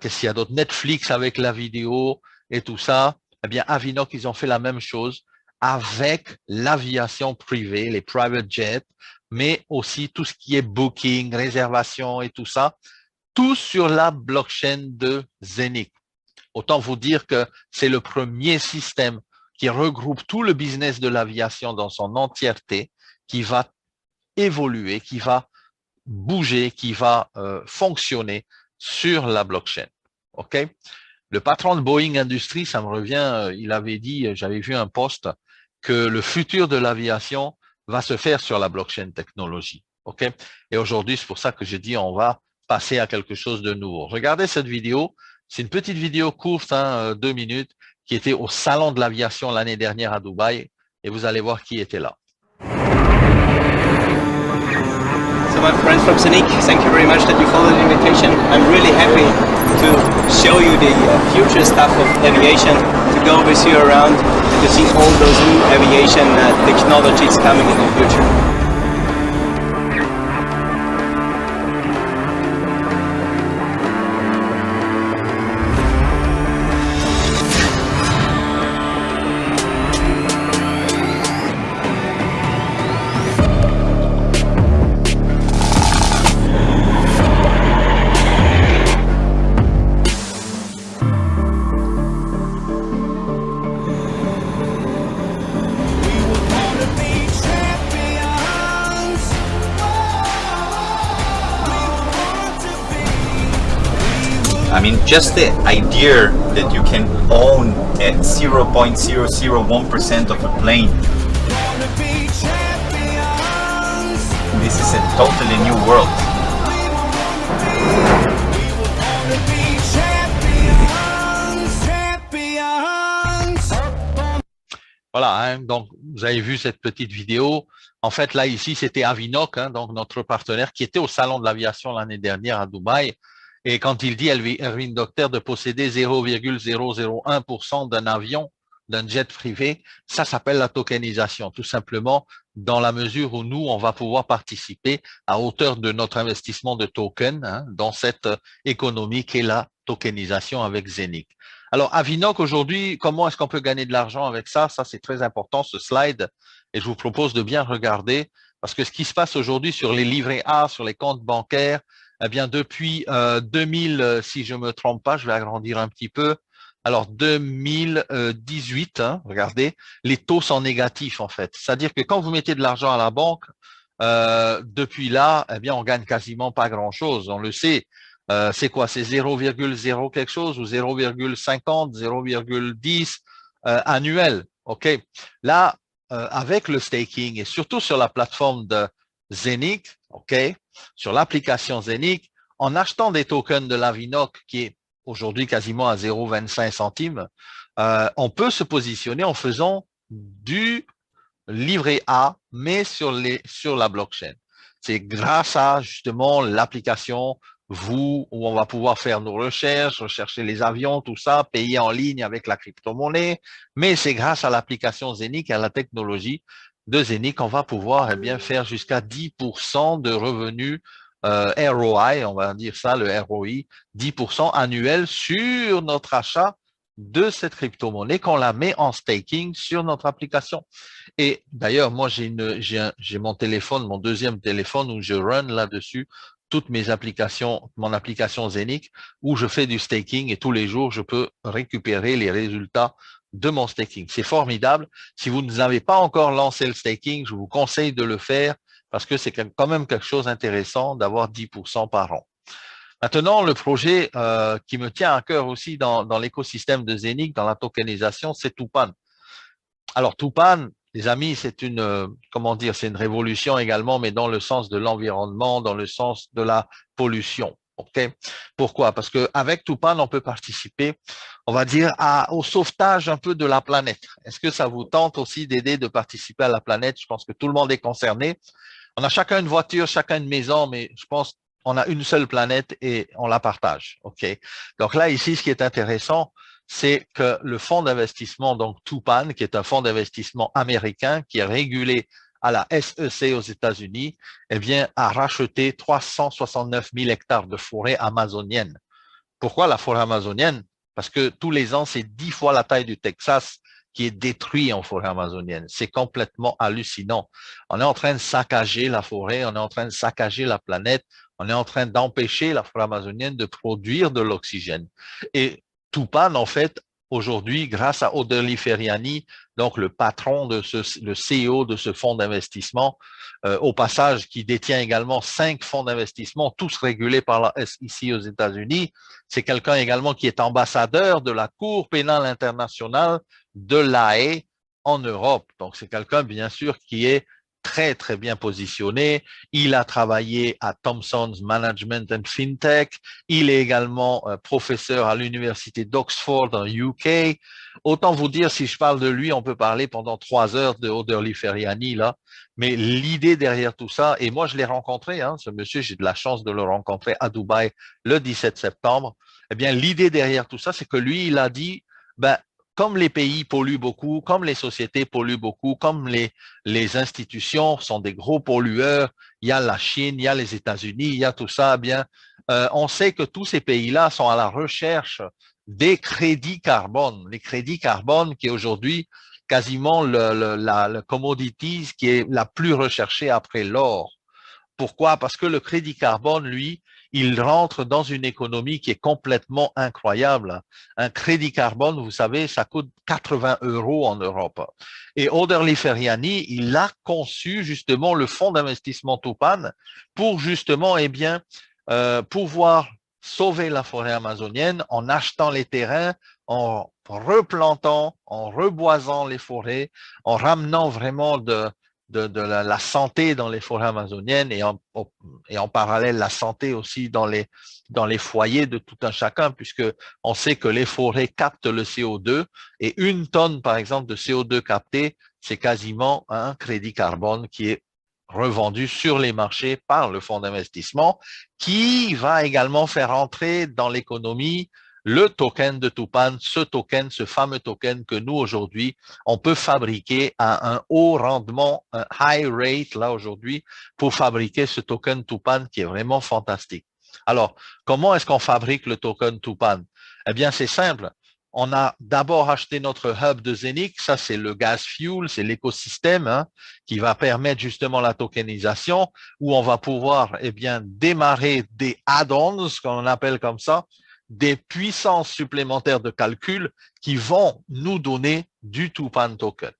qu'est-ce qu'il y a d'autre? Netflix avec la vidéo et tout ça. Eh bien, Avinoc, ils ont fait la même chose avec l'aviation privée, les private jets, mais aussi tout ce qui est booking, réservation et tout ça, tout sur la blockchain de Zenic. Autant vous dire que c'est le premier système qui regroupe tout le business de l'aviation dans son entièreté, qui va évoluer, qui va bouger, qui va fonctionner sur la blockchain. OK? Le patron de Boeing Industries, ça me revient, il avait dit, j'avais vu un post, que le futur de l'aviation va se faire sur la blockchain technologie. OK? Et aujourd'hui, c'est pour ça que j'ai dit on va passer à quelque chose de nouveau. Regardez cette vidéo. C'est une petite vidéo courte, 2 minutes, qui était au Salon de l'Aviation l'année dernière à Dubaï. Et vous allez voir qui était là. So my friends from Zenic, thank you very much that you followed the invitation. I'm really happy to show you the future stuff of aviation, to go with you around, to see all those new aviation technologies coming in the future. I mean, just the idea that you can own at 0.001% of a plane. This is a totally new world. Voilà, donc vous avez vu cette petite vidéo. En fait, là, ici, c'était Avinoc, donc notre partenaire qui était au Salon de l'Aviation l'année dernière à Dubaï. Et quand il dit, Erwin Docter, de posséder 0,001% d'un avion, d'un jet privé, ça s'appelle la tokenisation, tout simplement dans la mesure où nous, on va pouvoir participer à hauteur de notre investissement de token dans cette économie qu'est la tokenisation avec Zenic. Alors, Avinoc, aujourd'hui, comment est-ce qu'on peut gagner de l'argent avec ça? Ça, c'est très important, ce slide, et je vous propose de bien regarder, parce que ce qui se passe aujourd'hui sur les livrets A, sur les comptes bancaires, eh bien, depuis 2000, si je me trompe pas, je vais agrandir un petit peu. Alors, 2018, regardez, les taux sont négatifs, en fait. C'est-à-dire que quand vous mettez de l'argent à la banque, depuis là, eh bien, on gagne quasiment pas grand-chose. On le sait. C'est quoi? C'est 0,0 quelque chose ou 0,50, 0,10 annuel. OK. Là, avec le staking et surtout sur la plateforme de Zenic, OK, sur l'application Zenic, en achetant des tokens de l'Avinoc qui est aujourd'hui quasiment à 0,25 centimes, on peut se positionner en faisant du livret A, mais sur la blockchain. C'est grâce à justement l'application où on va pouvoir faire nos recherches, rechercher les avions, tout ça, payer en ligne avec la crypto-monnaie, mais c'est grâce à l'application Zenic et à la technologie de Zenic qu'on va pouvoir bien faire jusqu'à 10% de revenus ROI, on va dire ça, le ROI, 10% annuel sur notre achat de cette crypto-monnaie qu'on la met en staking sur notre application. Et d'ailleurs, moi, j'ai mon téléphone, mon deuxième téléphone où je run là-dessus toutes mes applications, mon application Zenic, où je fais du staking et tous les jours, je peux récupérer les résultats de mon staking. C'est formidable. Si vous n'avez pas encore lancé le staking, je vous conseille de le faire parce que c'est quand même quelque chose d'intéressant d'avoir 10% par an. Maintenant, le projet qui me tient à cœur aussi dans l'écosystème de Zenic, dans la tokenisation, c'est Tupan. Alors, Tupan, les amis, c'est comment dire, c'est une révolution également, mais dans le sens de l'environnement, dans le sens de la pollution. OK? Pourquoi? Parce qu'avec Tupan, on peut participer, on va dire, au sauvetage un peu de la planète. Est-ce que ça vous tente aussi d'aider de participer à la planète? Je pense que tout le monde est concerné. On a chacun une voiture, chacun une maison, mais je pense qu'on a une seule planète et on la partage. OK? Donc là, ici, ce qui est intéressant, c'est que le fonds d'investissement, donc Tupan, qui est un fonds d'investissement américain qui est régulé à la SEC aux États-Unis, eh bien, a racheté 369 000 hectares de forêt amazonienne. Pourquoi la forêt amazonienne? Parce que tous les ans, c'est 10 fois la taille du Texas qui est détruit en forêt amazonienne. C'est complètement hallucinant. On est en train de saccager la forêt, on est en train de saccager la planète, on est en train d'empêcher la forêt amazonienne de produire de l'oxygène. Et Tupan, en fait, aujourd'hui, grâce à Oderli Feriani, donc le patron le CEO de ce fonds d'investissement, au passage, qui détient également 5 fonds d'investissement, tous régulés par la SEC aux États-Unis. C'est quelqu'un également qui est ambassadeur de la Cour pénale internationale de l'AE en Europe. Donc, c'est quelqu'un, bien sûr, qui est très, très bien positionné. Il a travaillé à Thomson's Management and FinTech. Il est également professeur à l'université d'Oxford en UK. Autant vous dire, si je parle de lui, on peut parler pendant 3 heures de Oderli Feriani, là. Mais l'idée derrière tout ça, et moi, je l'ai rencontré, ce monsieur, j'ai de la chance de le rencontrer à Dubaï le 17 septembre. Eh bien, l'idée derrière tout ça, c'est que lui, il a dit, comme les pays polluent beaucoup, comme les sociétés polluent beaucoup, comme les institutions sont des gros pollueurs, il y a la Chine, il y a les États-Unis, il y a tout ça, on sait que tous ces pays-là sont à la recherche des crédits carbone. Les crédits carbone qui est aujourd'hui quasiment le commodity qui est la plus recherchée après l'or. Pourquoi? Parce que le crédit carbone, lui, il rentre dans une économie qui est complètement incroyable. Un crédit carbone, vous savez, ça coûte 80 € en Europe. Et Oderli Feriani, il a conçu justement le fonds d'investissement Tupan pour justement, pouvoir sauver la forêt amazonienne en achetant les terrains, en replantant, en reboisant les forêts, en ramenant vraiment de la santé dans les forêts amazoniennes et en parallèle la santé aussi dans les foyers de tout un chacun, puisque on sait que les forêts captent le CO2 et 1 tonne, par exemple, de CO2 capté, c'est quasiment un crédit carbone qui est revendu sur les marchés par le fonds d'investissement qui va également faire entrer dans l'économie le token de Tupan, ce fameux token que nous aujourd'hui, on peut fabriquer à un haut rendement, un high rate là aujourd'hui pour fabriquer ce token Tupan qui est vraiment fantastique. Alors, comment est-ce qu'on fabrique le token Tupan? Eh bien, c'est simple. On a d'abord acheté notre hub de Zenic, ça c'est le gas fuel, c'est l'écosystème hein, qui va permettre justement la tokenisation, où on va pouvoir eh bien démarrer des add-ons, qu'on appelle comme ça, des puissances supplémentaires de calcul qui vont nous donner du Tupan token.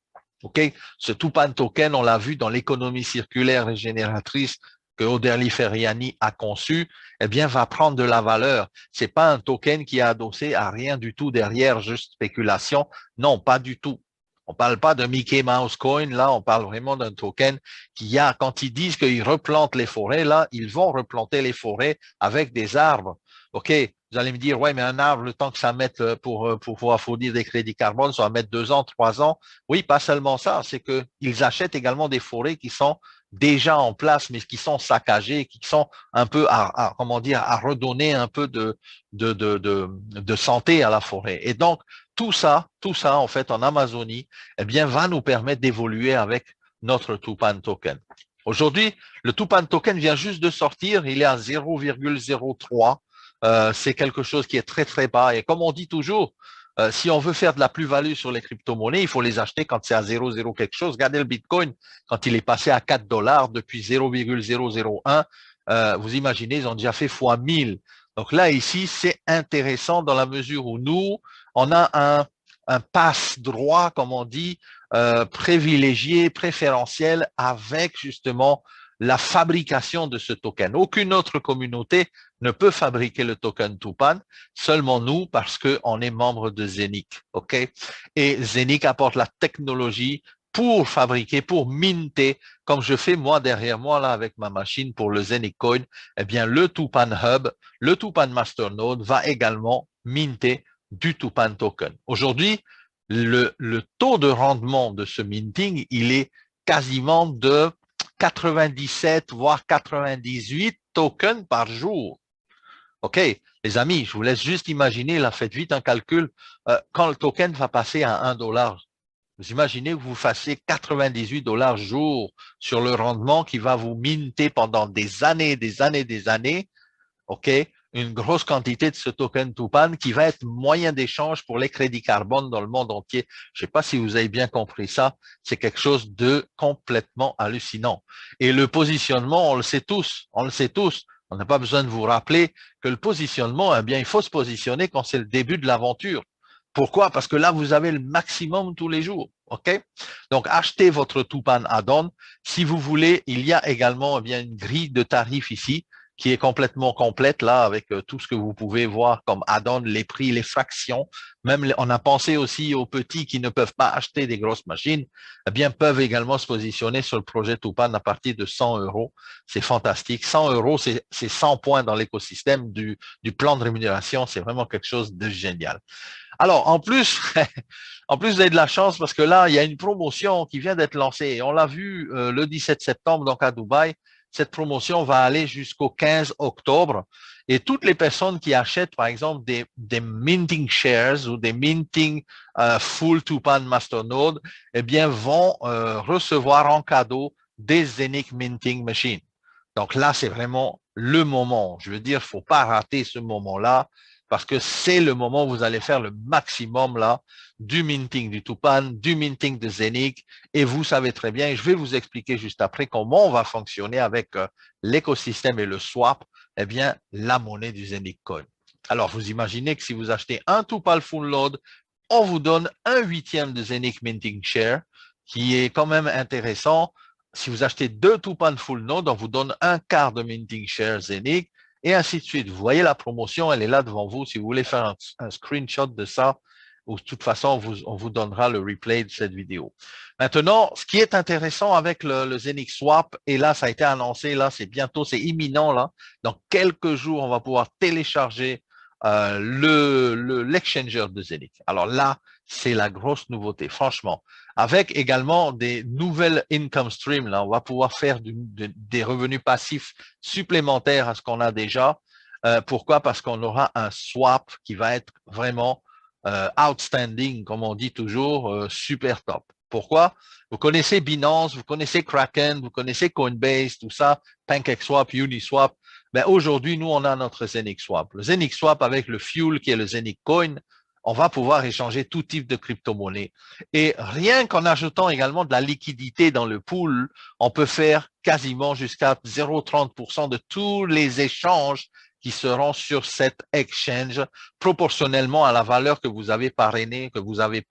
Okay? Ce Tupan token, on l'a vu dans l'économie circulaire et génératrice que Oderli Feriani a conçu, eh bien, va prendre de la valeur. C'est pas un token qui est adossé à rien du tout derrière, juste spéculation. Non, pas du tout. On parle pas de Mickey Mouse Coin, là, on parle vraiment d'un token qui a, quand ils disent qu'ils replantent les forêts, là, ils vont replanter les forêts avec des arbres. OK, vous allez me dire, ouais, mais un arbre, le temps que ça mette pour pouvoir fournir des crédits carbone, ça va mettre 2 ans, 3 ans. Oui, pas seulement ça, c'est qu'ils achètent également des forêts qui sont déjà en place, mais qui sont saccagées, qui sont un peu comment dire, à redonner un peu de santé à la forêt. Et donc, tout ça, en fait, en Amazonie, eh bien, va nous permettre d'évoluer avec notre Tupan token. Aujourd'hui, le Tupan token vient juste de sortir, il est à 0,03. C'est quelque chose qui est très, très bas. Et comme on dit toujours, si on veut faire de la plus-value sur les crypto-monnaies, il faut les acheter quand c'est à 0,0 quelque chose. Regardez le Bitcoin, quand il est passé à 4 $ depuis 0,001, vous imaginez, ils ont déjà fait fois 1000. Donc là, ici, c'est intéressant dans la mesure où nous, on a un passe-droit, comme on dit, privilégié, préférentiel avec justement la fabrication de ce token. Aucune autre communauté ne peut fabriquer le token Tupan, seulement nous parce qu'on est membre de Zenic. Okay? Et Zenic apporte la technologie pour fabriquer, pour minter, comme je fais moi derrière moi là avec ma machine pour le Zenic Coin, eh bien le Tupan Hub, le Tupan Masternode va également minter du Tupan token. Aujourd'hui, le taux de rendement de ce minting, il est quasiment de 97 voire 98 tokens par jour. OK, les amis, je vous laisse juste imaginer, là, faites vite un calcul, quand le token va passer à 1 $, vous imaginez que vous fassiez 98 $ jour sur le rendement qui va vous minter pendant des années, des années, des années, OK, une grosse quantité de ce token Tupan qui va être moyen d'échange pour les crédits carbone dans le monde entier. Je ne sais pas si vous avez bien compris ça, c'est quelque chose de complètement hallucinant. Et le positionnement, on le sait tous, on n'a pas besoin de vous rappeler que le positionnement, eh bien, il faut se positionner quand c'est le début de l'aventure. Pourquoi? Parce que là, vous avez le maximum tous les jours. OK? Donc, achetez votre Tupan add-on. Si vous voulez, il y a également eh bien, une grille de tarifs ici qui est complètement complète là avec tout ce que vous pouvez voir comme add-on, les prix, les fractions. Même on a pensé aussi aux petits qui ne peuvent pas acheter des grosses machines, eh bien peuvent également se positionner sur le projet Tupan à partir de 100 €. C'est fantastique. 100 €, c'est 100 points dans l'écosystème du plan de rémunération. C'est vraiment quelque chose de génial. Alors, en plus, vous avez de la chance parce que là, il y a une promotion qui vient d'être lancée. On l'a vu le 17 septembre donc à Dubaï. Cette promotion va aller jusqu'au 15 octobre et toutes les personnes qui achètent, par exemple, des minting shares ou des minting full Tupan Masternode, eh bien, vont recevoir en cadeau des Zenic Minting Machines. Donc là, c'est vraiment le moment. Je veux dire, il ne faut pas rater ce moment-là parce que c'est le moment où vous allez faire le maximum là du minting du Tupan, du minting de Zenic, et vous savez très bien, et je vais vous expliquer juste après comment on va fonctionner avec l'écosystème et le swap, eh bien, la monnaie du Zenic Coin. Alors, vous imaginez que si vous achetez un Tupan full load, on vous donne 1/8 de Zenic Minting Share, qui est quand même intéressant. Si vous achetez 2 Tupan full node, on vous donne 1/4 de Minting Share Zenic, et ainsi de suite. Vous voyez la promotion, elle est là devant vous. Si vous voulez faire un screenshot de ça, ou de toute façon, on vous donnera le replay de cette vidéo. Maintenant, ce qui est intéressant avec le Zenic Swap, et là, ça a été annoncé, là, c'est bientôt, c'est imminent, là. Dans quelques jours, on va pouvoir télécharger l'exchanger de Zenic. Alors là, c'est la grosse nouveauté, franchement. Avec également des nouvelles income streams, là, on va pouvoir faire des revenus passifs supplémentaires à ce qu'on a déjà. Pourquoi? Parce qu'on aura un swap qui va être vraiment outstanding, comme on dit toujours, super top. Pourquoi? Vous connaissez Binance, vous connaissez Kraken, vous connaissez Coinbase, tout ça, PancakeSwap, Uniswap. Ben aujourd'hui, nous, on a notre ZenixSwap. Le ZenixSwap avec le Fuel qui est le Zenic Coin, on va pouvoir échanger tout type de crypto-monnaie. Et rien qu'en ajoutant également de la liquidité dans le pool, on peut faire quasiment jusqu'à 0,30% de tous les échanges qui seront sur cette exchange proportionnellement à la valeur que vous avez parrainée, que vous avez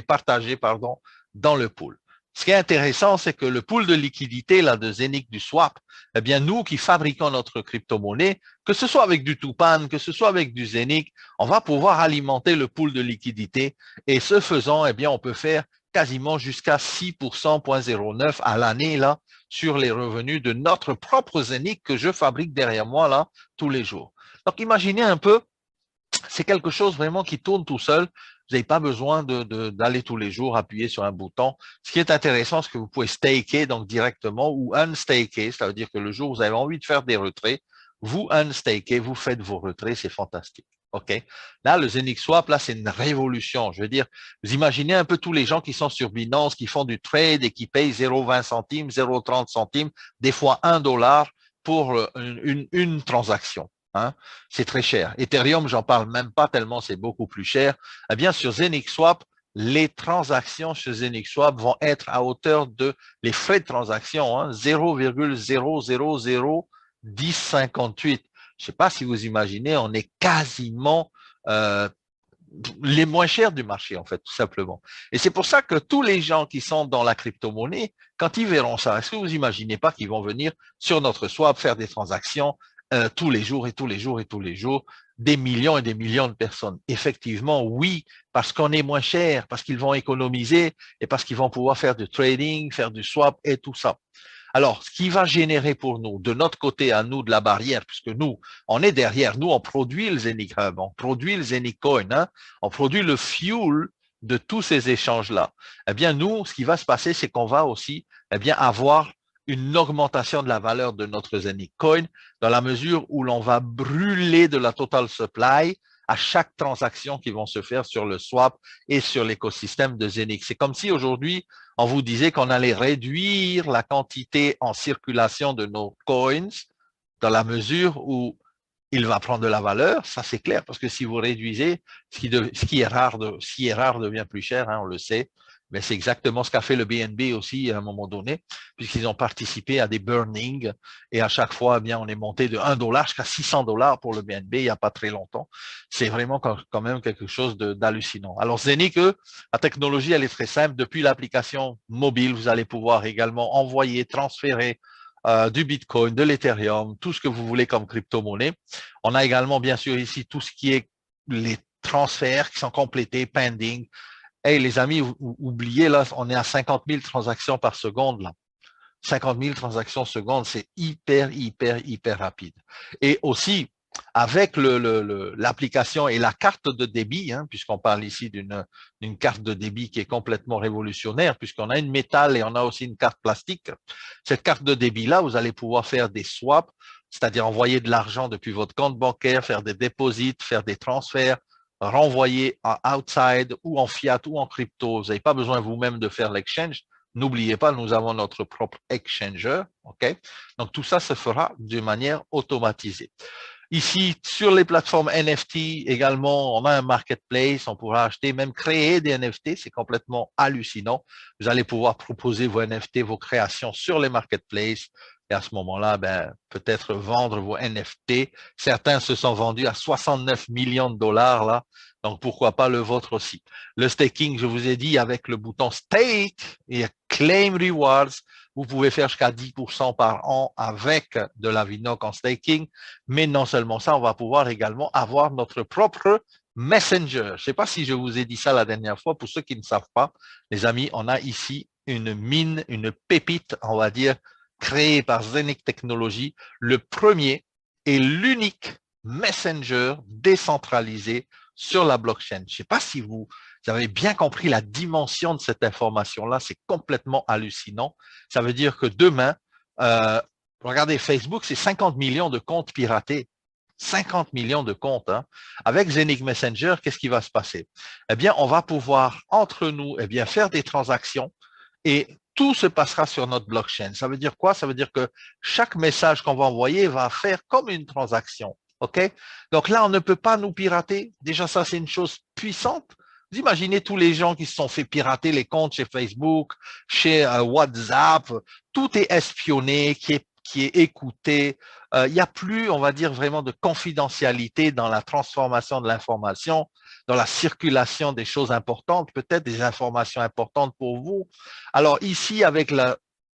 partagé, pardon, dans le pool. Ce qui est intéressant, c'est que le pool de liquidité là, de Zenic du swap, eh bien, nous qui fabriquons notre crypto-monnaie, que ce soit avec du Tupan, que ce soit avec du Zenic, on va pouvoir alimenter le pool de liquidité et ce faisant, eh bien, on peut faire quasiment jusqu'à 6,09% à l'année là sur les revenus de notre propre Zenic que je fabrique derrière moi là tous les jours. Donc, imaginez un peu, c'est quelque chose vraiment qui tourne tout seul. Vous n'avez pas besoin d'aller tous les jours appuyer sur un bouton. Ce qui est intéressant, c'est que vous pouvez staker donc directement ou unstaker, ça veut dire que le jour où vous avez envie de faire des retraits, vous unstakez, vous faites vos retraits, c'est fantastique. OK? Là, le ZenixSwap, là, c'est une révolution. Je veux dire, vous imaginez un peu tous les gens qui sont sur Binance, qui font du trade et qui payent 0,20 centimes, 0,30 centimes, des fois $1 pour une transaction. Hein, c'est très cher. Ethereum, j'en parle même pas tellement, c'est beaucoup plus cher. Eh bien, sur ZenixSwap, les transactions sur ZenixSwap vont être à hauteur de les frais de transaction, hein, 0,0001058. Je sais pas si vous imaginez, on est quasiment les moins chers du marché, en fait, tout simplement. Et c'est pour ça que tous les gens qui sont dans la crypto-monnaie, quand ils verront ça, est-ce que vous imaginez pas qu'ils vont venir sur notre swap faire des transactions tous les jours et tous les jours et tous les jours, des millions et des millions de personnes? Effectivement, oui, parce qu'on est moins cher, parce qu'ils vont économiser et parce qu'ils vont pouvoir faire du trading, faire du swap et tout ça. Alors, ce qui va générer pour nous, de notre côté à nous, de la barrière, puisque nous, on est derrière, nous, on produit le Zenic Hub, on produit le Zenic Coin, hein, on produit le fuel de tous ces échanges-là. Eh bien, nous, ce qui va se passer, c'est qu'on va aussi, eh bien, avoir une augmentation de la valeur de notre Zenic Coin dans la mesure où l'on va brûler de la total supply à chaque transaction qui vont se faire sur le swap et sur l'écosystème de Zenic. C'est comme si aujourd'hui, on vous disait qu'on allait réduire la quantité en circulation de nos coins dans la mesure où il va prendre de la valeur, ça c'est clair, parce que si vous réduisez, ce qui est rare devient plus cher, hein, on le sait, mais c'est exactement ce qu'a fait le BNB aussi à un moment donné, puisqu'ils ont participé à des burnings, et à chaque fois, eh bien, on est monté de $1 jusqu'à $600 pour le BNB il n'y a pas très longtemps. C'est vraiment quand même quelque chose d'hallucinant. Alors Zenic, la technologie, elle est très simple. Depuis l'application mobile, vous allez pouvoir également envoyer, transférer du Bitcoin, de l'Ethereum, tout ce que vous voulez comme crypto-monnaie. On a également, bien sûr, ici tout ce qui est les transferts qui sont complétés, pending. Hey, les amis, oubliez, là, on est à 50 000 transactions par seconde, là. 50 000 transactions secondes, c'est hyper rapide. Et aussi, avec l'application et la carte de débit, hein, puisqu'on parle ici d'une carte de débit qui est complètement révolutionnaire, puisqu'on a une métal et on a aussi une carte plastique. Cette carte de débit-là, vous allez pouvoir faire des swaps, c'est-à-dire envoyer de l'argent depuis votre compte bancaire, faire des deposits, faire des transferts, renvoyer en outside ou en fiat ou en crypto. Vous n'avez pas besoin vous-même de faire l'exchange. N'oubliez pas, nous avons notre propre exchanger. OK? Donc, tout ça se fera de manière automatisée. Ici, sur les plateformes NFT également, on a un marketplace, on pourra acheter, même créer des NFT, c'est complètement hallucinant. Vous allez pouvoir proposer vos NFT, vos créations sur les marketplaces et à ce moment-là, ben, peut-être vendre vos NFT. Certains se sont vendus à 69 millions de dollars là, donc pourquoi pas le vôtre aussi. Le staking, je vous ai dit, avec le bouton Stake et Claim Rewards, vous pouvez faire jusqu'à 10% par an avec de la Vinoc en staking. Mais non seulement ça, on va pouvoir également avoir notre propre Messenger. Je ne sais pas si je vous ai dit ça la dernière fois. Pour ceux qui ne savent pas, les amis, on a ici une mine, une pépite, on va dire, créée par Zenic Technologies, le premier et l'unique Messenger décentralisé sur la blockchain. Je ne sais pas si vous avez bien compris la dimension de cette information-là. C'est complètement hallucinant. Ça veut dire que demain, Regardez, Facebook, c'est 50 millions de comptes piratés. 50 millions de comptes. Hein. Avec Zenik Messenger, qu'est-ce qui va se passer? Eh bien, on va pouvoir, entre nous, eh bien, faire des transactions et tout se passera sur notre blockchain. Ça veut dire quoi? Ça veut dire que chaque message qu'on va envoyer va faire comme une transaction. OK? Donc là, on ne peut pas nous pirater. Déjà, ça, c'est une chose puissante. Vous imaginez tous les gens qui se sont fait pirater les comptes chez Facebook, chez WhatsApp. Tout est espionné, qui est écouté. Il n'y a plus, on va dire, vraiment de confidentialité dans la transformation de l'information, dans la circulation des choses importantes, peut-être des informations importantes pour vous. Alors ici, avec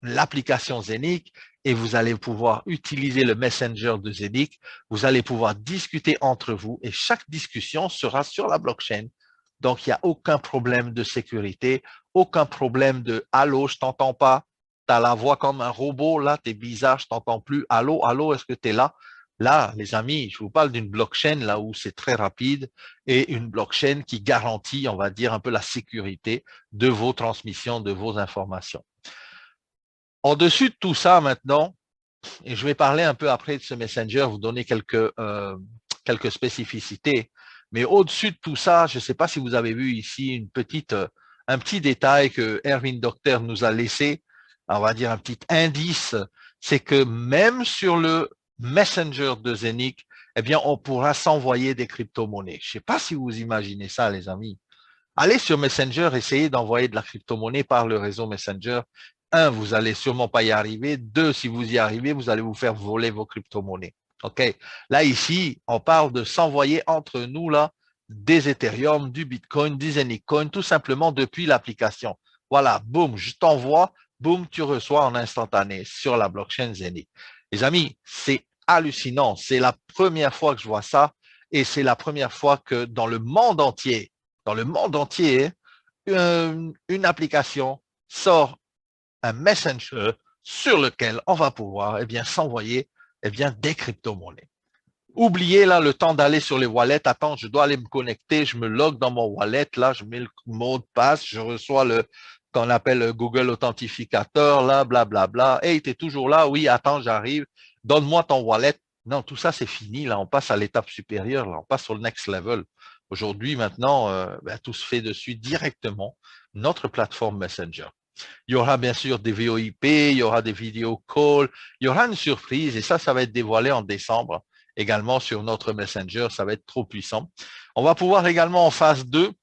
l'application Zenik, et vous allez pouvoir utiliser le Messenger de Zenik, vous allez pouvoir discuter entre vous et chaque discussion sera sur la blockchain. Donc, il n'y a aucun problème de sécurité, aucun problème de « Allô, je t'entends pas ». Tu as la voix comme un robot, là, tu es bizarre, je t'entends plus. Allô, allô, est-ce que tu es là? Là, les amis, je vous parle d'une blockchain là où c'est très rapide et une blockchain qui garantit, on va dire, un peu la sécurité de vos transmissions, de vos informations. En-dessus de tout ça maintenant, et je vais parler un peu après de ce Messenger, vous donner quelques spécificités, mais au-dessus de tout ça, je ne sais pas si vous avez vu ici un petit détail que Erwin Docter nous a laissé, on va dire un petit indice, c'est que même sur le Messenger de Zenik, eh bien, on pourra s'envoyer des crypto-monnaies. Je ne sais pas si vous imaginez ça, les amis. Allez sur Messenger, essayez d'envoyer de la crypto-monnaie par le réseau Messenger. Un, vous allez sûrement pas y arriver. Deux, si vous y arrivez, vous allez vous faire voler vos crypto-monnaies. OK? Là, ici, on parle de s'envoyer entre nous, là, des Ethereum, du Bitcoin, du Zenikcoin, tout simplement depuis l'application. Voilà, boum, je t'envoie, boum, tu reçois en instantané sur la blockchain Zenik. Les amis, c'est hallucinant. C'est la première fois que je vois ça et c'est la première fois que dans le monde entier, une application sort un messenger sur lequel on va pouvoir s'envoyer des crypto-monnaies. Oubliez là le temps d'aller sur les wallets. Attends, je dois aller me connecter. Je me log dans mon wallet. Là, je mets le mot de passe. Je reçois qu'on appelle le Google Authentificateur. Là, blablabla. Hey, t'es toujours là? Oui, attends, j'arrive. Donne-moi ton wallet. Non, tout ça, c'est fini. Là, on passe à l'étape supérieure. Là, on passe sur le next level. Aujourd'hui, maintenant, tout se fait dessus directement. Notre plateforme Messenger. Il y aura bien sûr des VoIP, il y aura des vidéo calls, il y aura une surprise et ça va être dévoilé en décembre également sur notre Messenger, ça va être trop puissant. On va pouvoir également en phase 2,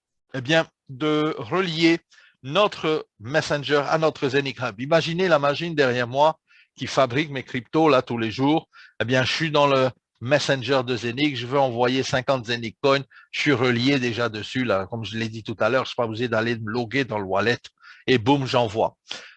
de relier notre Messenger à notre Zenik Hub. Imaginez la machine derrière moi qui fabrique mes cryptos là tous les jours. Je suis dans le Messenger de Zenik, je veux envoyer 50 Zenik Coins, je suis relié déjà dessus là, comme je l'ai dit tout à l'heure, je ne suis pas obligé d'aller me loguer dans le wallet. Et boum, j'envoie.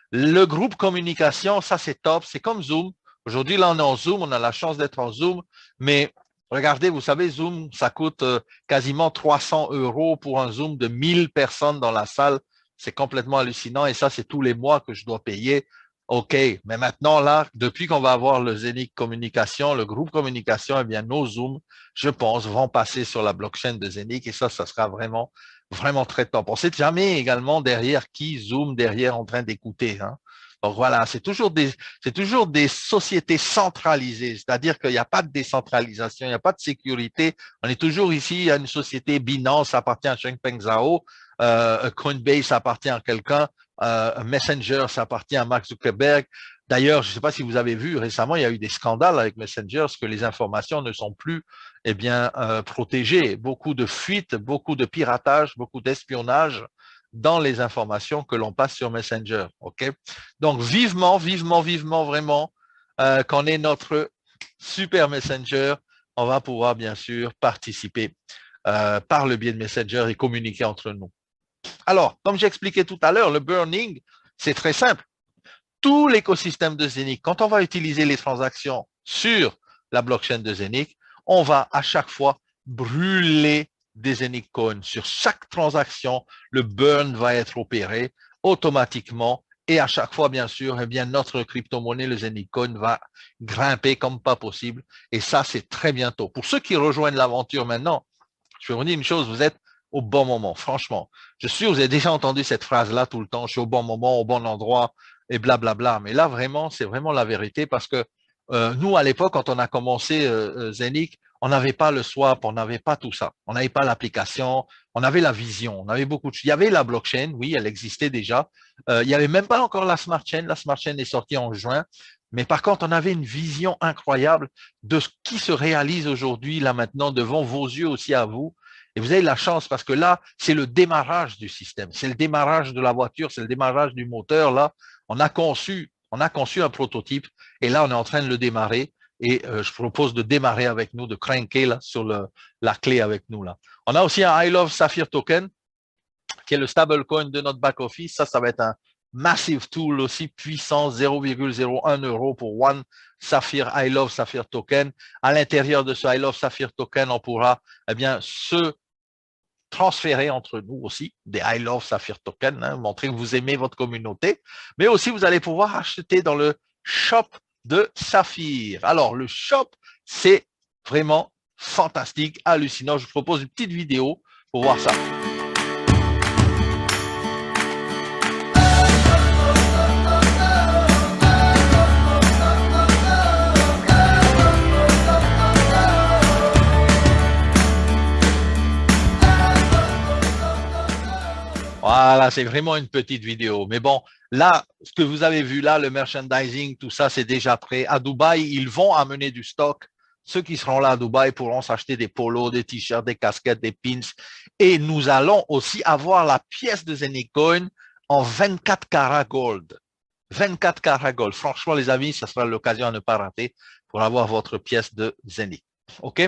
Le groupe communication, ça c'est top, c'est comme Zoom. Aujourd'hui, là, on est en Zoom, on a la chance d'être en Zoom, mais regardez, vous savez, Zoom, ça coûte quasiment 300 € pour un Zoom de 1000 personnes dans la salle. C'est complètement hallucinant et ça, c'est tous les mois que je dois payer. OK, mais maintenant, là, depuis qu'on va avoir le Zenik Communication, le groupe communication, nos Zooms, je pense, vont passer sur la blockchain de Zenik et ça sera vraiment très top. On ne sait jamais également derrière qui Zoom, derrière en train d'écouter. Hein. Donc voilà, c'est toujours des sociétés centralisées, c'est-à-dire qu'il n'y a pas de décentralisation, il n'y a pas de sécurité. On est toujours ici à une société Binance, ça appartient à Changpeng Zhao, Coinbase, ça appartient à quelqu'un, Messenger, ça appartient à Mark Zuckerberg. D'ailleurs, je ne sais pas si vous avez vu, récemment, il y a eu des scandales avec Messenger, parce que les informations ne sont plus protégées. Beaucoup de fuites, beaucoup de piratage, beaucoup d'espionnage dans les informations que l'on passe sur Messenger. Okay? Donc, vivement, vraiment, qu'on ait notre super Messenger, on va pouvoir, bien sûr, participer par le biais de Messenger et communiquer entre nous. Alors, comme j'expliquais tout à l'heure, le burning, c'est très simple. Tout l'écosystème de Zenik, quand on va utiliser les transactions sur la blockchain de Zenik, on va à chaque fois brûler des Zenik Coins. Sur chaque transaction, le burn va être opéré automatiquement et à chaque fois, bien sûr, notre crypto-monnaie, le Zenik Coin, va grimper comme pas possible. Et ça, c'est très bientôt. Pour ceux qui rejoignent l'aventure maintenant, je vais vous dire une chose, vous êtes au bon moment, franchement. Je suis sûr, vous avez déjà entendu cette phrase-là tout le temps, je suis au bon moment, au bon endroit, et blablabla. Mais là, vraiment, c'est vraiment la vérité parce que Nous, à l'époque, quand on a commencé Zenic, on n'avait pas le swap, on n'avait pas tout ça. On n'avait pas l'application, on avait la vision, on avait beaucoup de choses. Il y avait la blockchain, oui, elle existait déjà. Il n'y avait même pas encore la smart chain. La smart chain est sortie en juin. Mais par contre, on avait une vision incroyable de ce qui se réalise aujourd'hui, là maintenant, devant vos yeux aussi à vous. Et vous avez la chance parce que là, c'est le démarrage du système, c'est le démarrage de la voiture, c'est le démarrage du moteur. Là, on a conçu un prototype et là, on est en train de le démarrer. Et je propose de démarrer avec nous, de cranker là, sur la clé avec nous. Là. On a aussi un I Love Saphir Token, qui est le stablecoin de notre back-office. Ça va être un massive tool aussi puissant, 0,01 euro pour One Saphir I Love Saphir Token. À l'intérieur de ce I Love Saphir Token, on pourra se transférer entre nous aussi des I Love Saphir Token, montrer que vous aimez votre communauté, mais aussi vous allez pouvoir acheter dans le shop de Saphir. Alors, le shop, c'est vraiment fantastique, hallucinant. Je vous propose une petite vidéo pour voir ça. Voilà, c'est vraiment une petite vidéo. Mais bon, là, ce que vous avez vu là, le merchandising, tout ça, c'est déjà prêt. À Dubaï, ils vont amener du stock. Ceux qui seront là à Dubaï pourront s'acheter des polos, des t-shirts, des casquettes, des pins. Et nous allons aussi avoir la pièce de Zenicoin en 24 carats gold. 24 carats gold. Franchement, les amis, ça sera l'occasion à ne pas rater pour avoir votre pièce de Zenic. OK?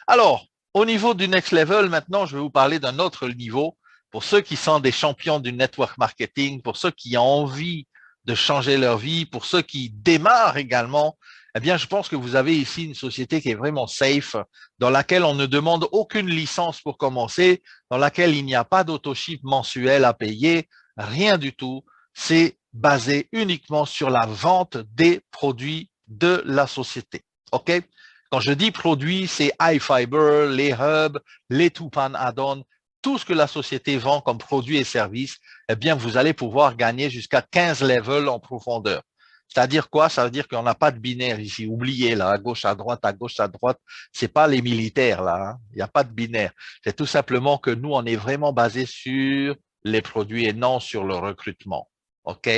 Alors, au niveau du next level, maintenant, je vais vous parler d'un autre niveau. Pour ceux qui sont des champions du network marketing, pour ceux qui ont envie de changer leur vie, pour ceux qui démarrent également, eh bien, je pense que vous avez ici une société qui est vraiment safe, dans laquelle on ne demande aucune licence pour commencer, dans laquelle il n'y a pas d'autoship mensuel à payer, rien du tout. C'est basé uniquement sur la vente des produits de la société. OK? Quand je dis produits, c'est iFiber, les hubs, les Tupan add-on, tout ce que la société vend comme produits et services, eh bien, vous allez pouvoir gagner jusqu'à 15 levels en profondeur. C'est-à-dire quoi? Ça veut dire qu'on n'a pas de binaire ici. Oubliez, là, à gauche, à droite, à gauche, à droite. C'est pas les militaires, là. Hein. Il n'y a pas de binaire. C'est tout simplement que nous, on est vraiment basé sur les produits et non sur le recrutement. OK?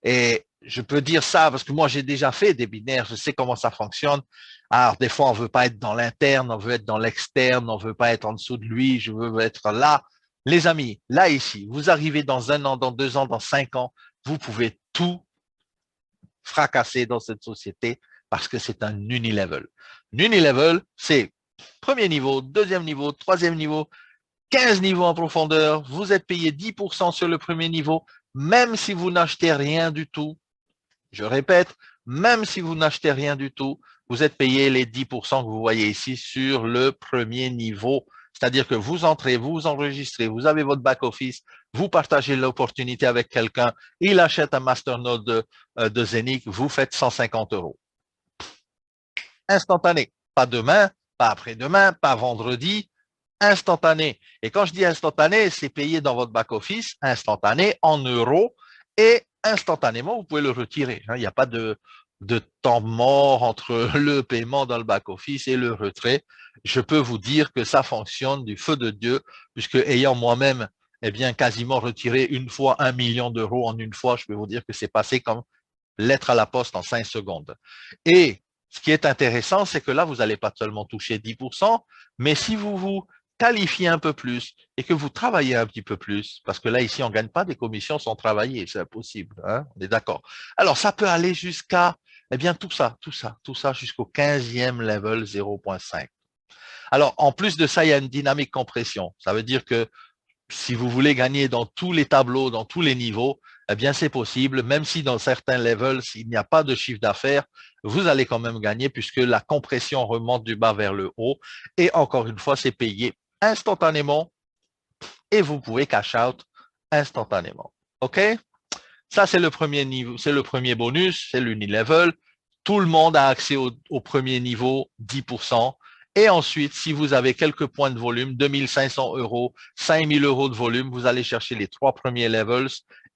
Et je peux dire ça parce que moi, j'ai déjà fait des binaires. Je sais comment ça fonctionne. Alors, des fois, on veut pas être dans l'interne, on veut être dans l'externe, on veut pas être en dessous de lui, je veux être là. Les amis, là, ici, vous arrivez dans 1 an, dans 2 ans, dans 5 ans, vous pouvez tout fracasser dans cette société parce que c'est un unilevel. Un unilevel, c'est premier niveau, deuxième niveau, troisième niveau, 15 niveaux en profondeur. Vous êtes payé 10% sur le premier niveau, même si vous n'achetez rien du tout. Je répète, même si vous n'achetez rien du tout, vous êtes payé les 10% que vous voyez ici sur le premier niveau. C'est-à-dire que vous entrez, vous enregistrez, vous avez votre back-office, vous partagez l'opportunité avec quelqu'un, il achète un masternode de Zenic, vous faites 150 €. Instantané. Pas demain, pas après-demain, pas vendredi, instantané. Et quand je dis instantané, c'est payé dans votre back-office, instantané, en euros, et instantanément, vous pouvez le retirer. Il n'y a pas de temps mort entre le paiement dans le back-office et le retrait. Je peux vous dire que ça fonctionne du feu de Dieu, puisque ayant moi-même quasiment retiré une fois 1 million d'euros en une fois, je peux vous dire que c'est passé comme lettre à la poste en 5 secondes. Et ce qui est intéressant, c'est que là, vous n'allez pas seulement toucher 10%, mais si vous vous qualifiez un peu plus et que vous travaillez un petit peu plus, parce que là, ici, on ne gagne pas des commissions sans travailler, c'est impossible, hein, on est d'accord. Alors, ça peut aller jusqu'à, tout ça, jusqu'au 15e level 0.5. Alors, en plus de ça, il y a une dynamique compression. Ça veut dire que si vous voulez gagner dans tous les tableaux, dans tous les niveaux, c'est possible, même si dans certains levels, s'il n'y a pas de chiffre d'affaires, vous allez quand même gagner puisque la compression remonte du bas vers le haut. Et encore une fois, c'est payé instantanément et vous pouvez cash out instantanément. OK? Ça, c'est le premier niveau, c'est le premier bonus, c'est l'unilevel. Tout le monde a accès au premier niveau, 10%. Et ensuite, si vous avez quelques points de volume, 2 500 €, 5 000 € de volume, vous allez chercher les 3 premiers levels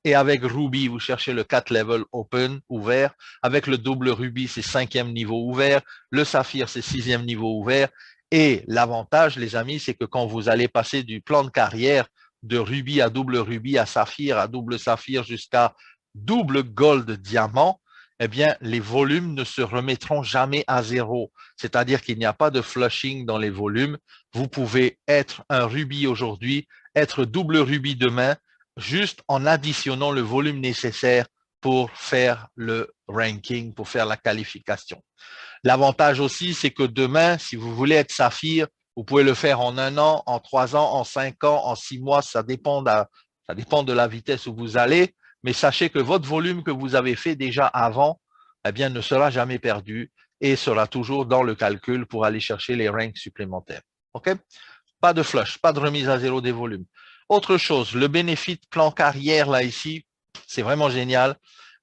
Et avec Ruby, vous cherchez le 4 level open, ouvert. Avec le double Ruby, c'est 5e niveau ouvert. Le Saphir, c'est 6e niveau ouvert. Et l'avantage, les amis, c'est que quand vous allez passer du plan de carrière de Ruby à double Ruby, à double Saphir, jusqu'à double Gold Diamant, eh bien, les volumes ne se remettront jamais à zéro. C'est-à-dire qu'il n'y a pas de flushing dans les volumes. Vous pouvez être un Ruby aujourd'hui, être double Ruby demain, juste en additionnant le volume nécessaire pour faire le ranking, pour faire la qualification. L'avantage aussi, c'est que demain, si vous voulez être Saphir, vous pouvez le faire en 1 an, en 3 ans, en 5 ans, en 6 mois, ça dépend de la vitesse où vous allez, mais sachez que votre volume que vous avez fait déjà avant, eh bien, ne sera jamais perdu et sera toujours dans le calcul pour aller chercher les ranks supplémentaires. OK? Pas de flush, pas de remise à zéro des volumes. Autre chose, le bénéfice plan carrière, là, ici, c'est vraiment génial.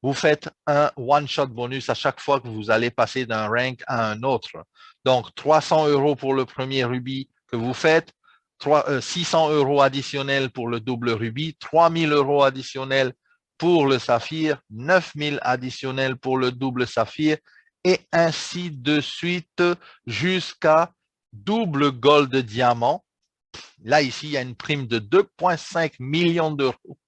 Vous faites un one-shot bonus à chaque fois que vous allez passer d'un rank à un autre. Donc, 300 € pour le premier Ruby que vous faites, 600 € additionnels pour le double Ruby, 3000 € additionnels pour le Saphir, 9000 additionnels pour le double Saphir, et ainsi de suite jusqu'à double Gold Diamant. Là, ici, il y a une prime de 2,5 millions d'euros.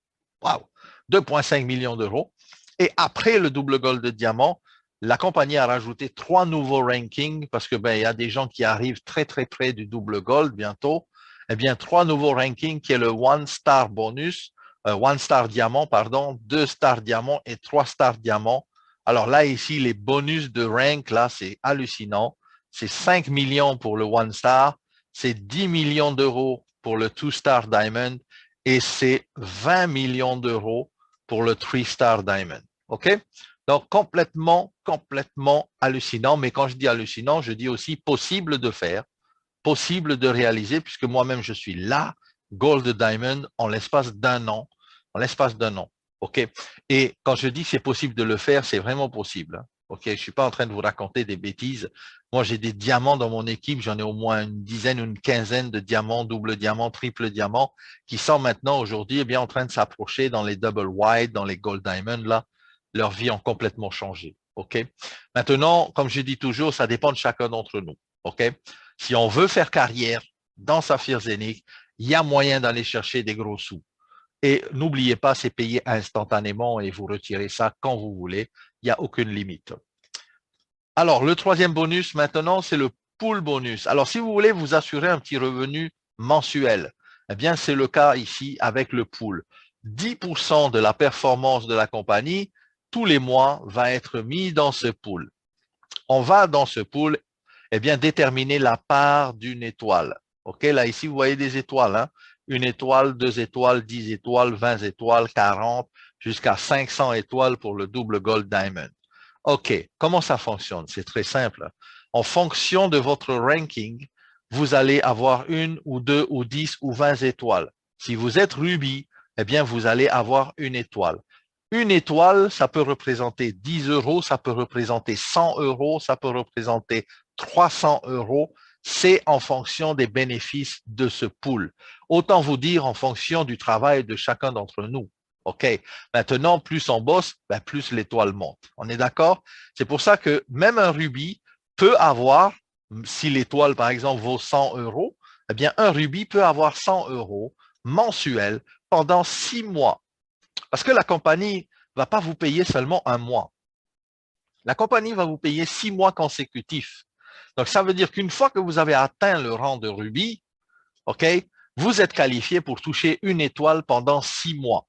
Wow! 2,5 millions d'euros. Et après le double Gold de Diamant, la compagnie a rajouté 3 nouveaux rankings parce que il y a des gens qui arrivent très, très près du double Gold bientôt. Eh bien, 3 nouveaux rankings qui est le One Star Bonus, One Star Diamant, pardon, 2 Star Diamant et 3 Star Diamant. Alors là, ici, les bonus de rank, là, c'est hallucinant. C'est 5 millions pour le One Star, c'est 10 millions d'euros pour le 2 Star Diamond et c'est 20 millions d'euros pour le 3 Star Diamond. OK? Donc, complètement hallucinant. Mais quand je dis hallucinant, je dis aussi possible de faire, possible de réaliser, puisque moi-même, je suis là, Gold Diamond, en l'espace d'un an. En l'espace d'un an. OK? Et quand je dis que c'est possible de le faire, c'est vraiment possible. OK? Je ne suis pas en train de vous raconter des bêtises. Moi, j'ai des diamants dans mon équipe. J'en ai au moins une dizaine, une quinzaine de diamants, double diamant, triple diamant, qui sont maintenant aujourd'hui bien en train de s'approcher dans les double white, dans les gold diamond. Là, leur vie a complètement changé. OK? Maintenant, comme je dis toujours, ça dépend de chacun d'entre nous. OK? Si on veut faire carrière dans Saphir Zénith, il y a moyen d'aller chercher des gros sous. Et n'oubliez pas, c'est payé instantanément et vous retirez ça quand vous voulez. Il n'y a aucune limite. Alors, le troisième bonus maintenant, c'est le pool bonus. Alors, si vous voulez vous assurer un petit revenu mensuel, eh bien, c'est le cas ici avec le pool. 10% de la performance de la compagnie, tous les mois, va être mis dans ce pool. On va dans ce pool, eh bien, déterminer la part d'une étoile. OK, là, ici, vous voyez des étoiles, hein? 1 étoile, 2 étoiles, 10 étoiles, 20 étoiles, 40, jusqu'à 500 étoiles pour le double Gold Diamond. OK, comment ça fonctionne? C'est très simple. En fonction de votre ranking, vous allez avoir 1 ou 2 ou 10 ou 20 étoiles. Si vous êtes Ruby, eh bien, vous allez avoir 1 étoile. 1 étoile, ça peut représenter 10 €, ça peut représenter 100 €, ça peut représenter 300 €. C'est en fonction des bénéfices de ce pool. Autant vous dire en fonction du travail de chacun d'entre nous. OK. Maintenant, plus on bosse, plus l'étoile monte. On est d'accord? C'est pour ça que même un Ruby peut avoir, si l'étoile, par exemple, vaut 100 €, eh bien, un Ruby peut avoir 100 € mensuels pendant 6 mois. Parce que la compagnie ne va pas vous payer seulement un mois. La compagnie va vous payer 6 mois consécutifs. Donc, ça veut dire qu'une fois que vous avez atteint le rang de Ruby, OK, vous êtes qualifié pour toucher 1 étoile pendant 6 mois.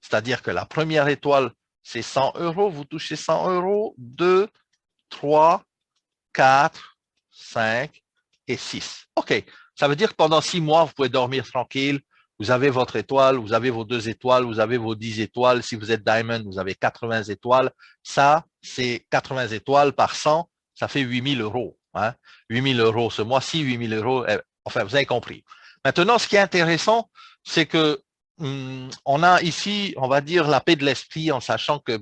C'est-à-dire que la première étoile, c'est 100 €, vous touchez 100 €, 2, 3, 4, 5 et 6. OK, ça veut dire que pendant 6 mois, vous pouvez dormir tranquille. Vous avez votre étoile, vous avez vos 2 étoiles, vous avez vos 10 étoiles. Si vous êtes Diamond, vous avez 80 étoiles. Ça, c'est 80 étoiles par 100, ça fait 8 000 €. Hein? 8 000 € ce mois-ci, 8 000 €. Enfin, vous avez compris. Maintenant, ce qui est intéressant, c'est que on a ici, on va dire, la paix de l'esprit en sachant que,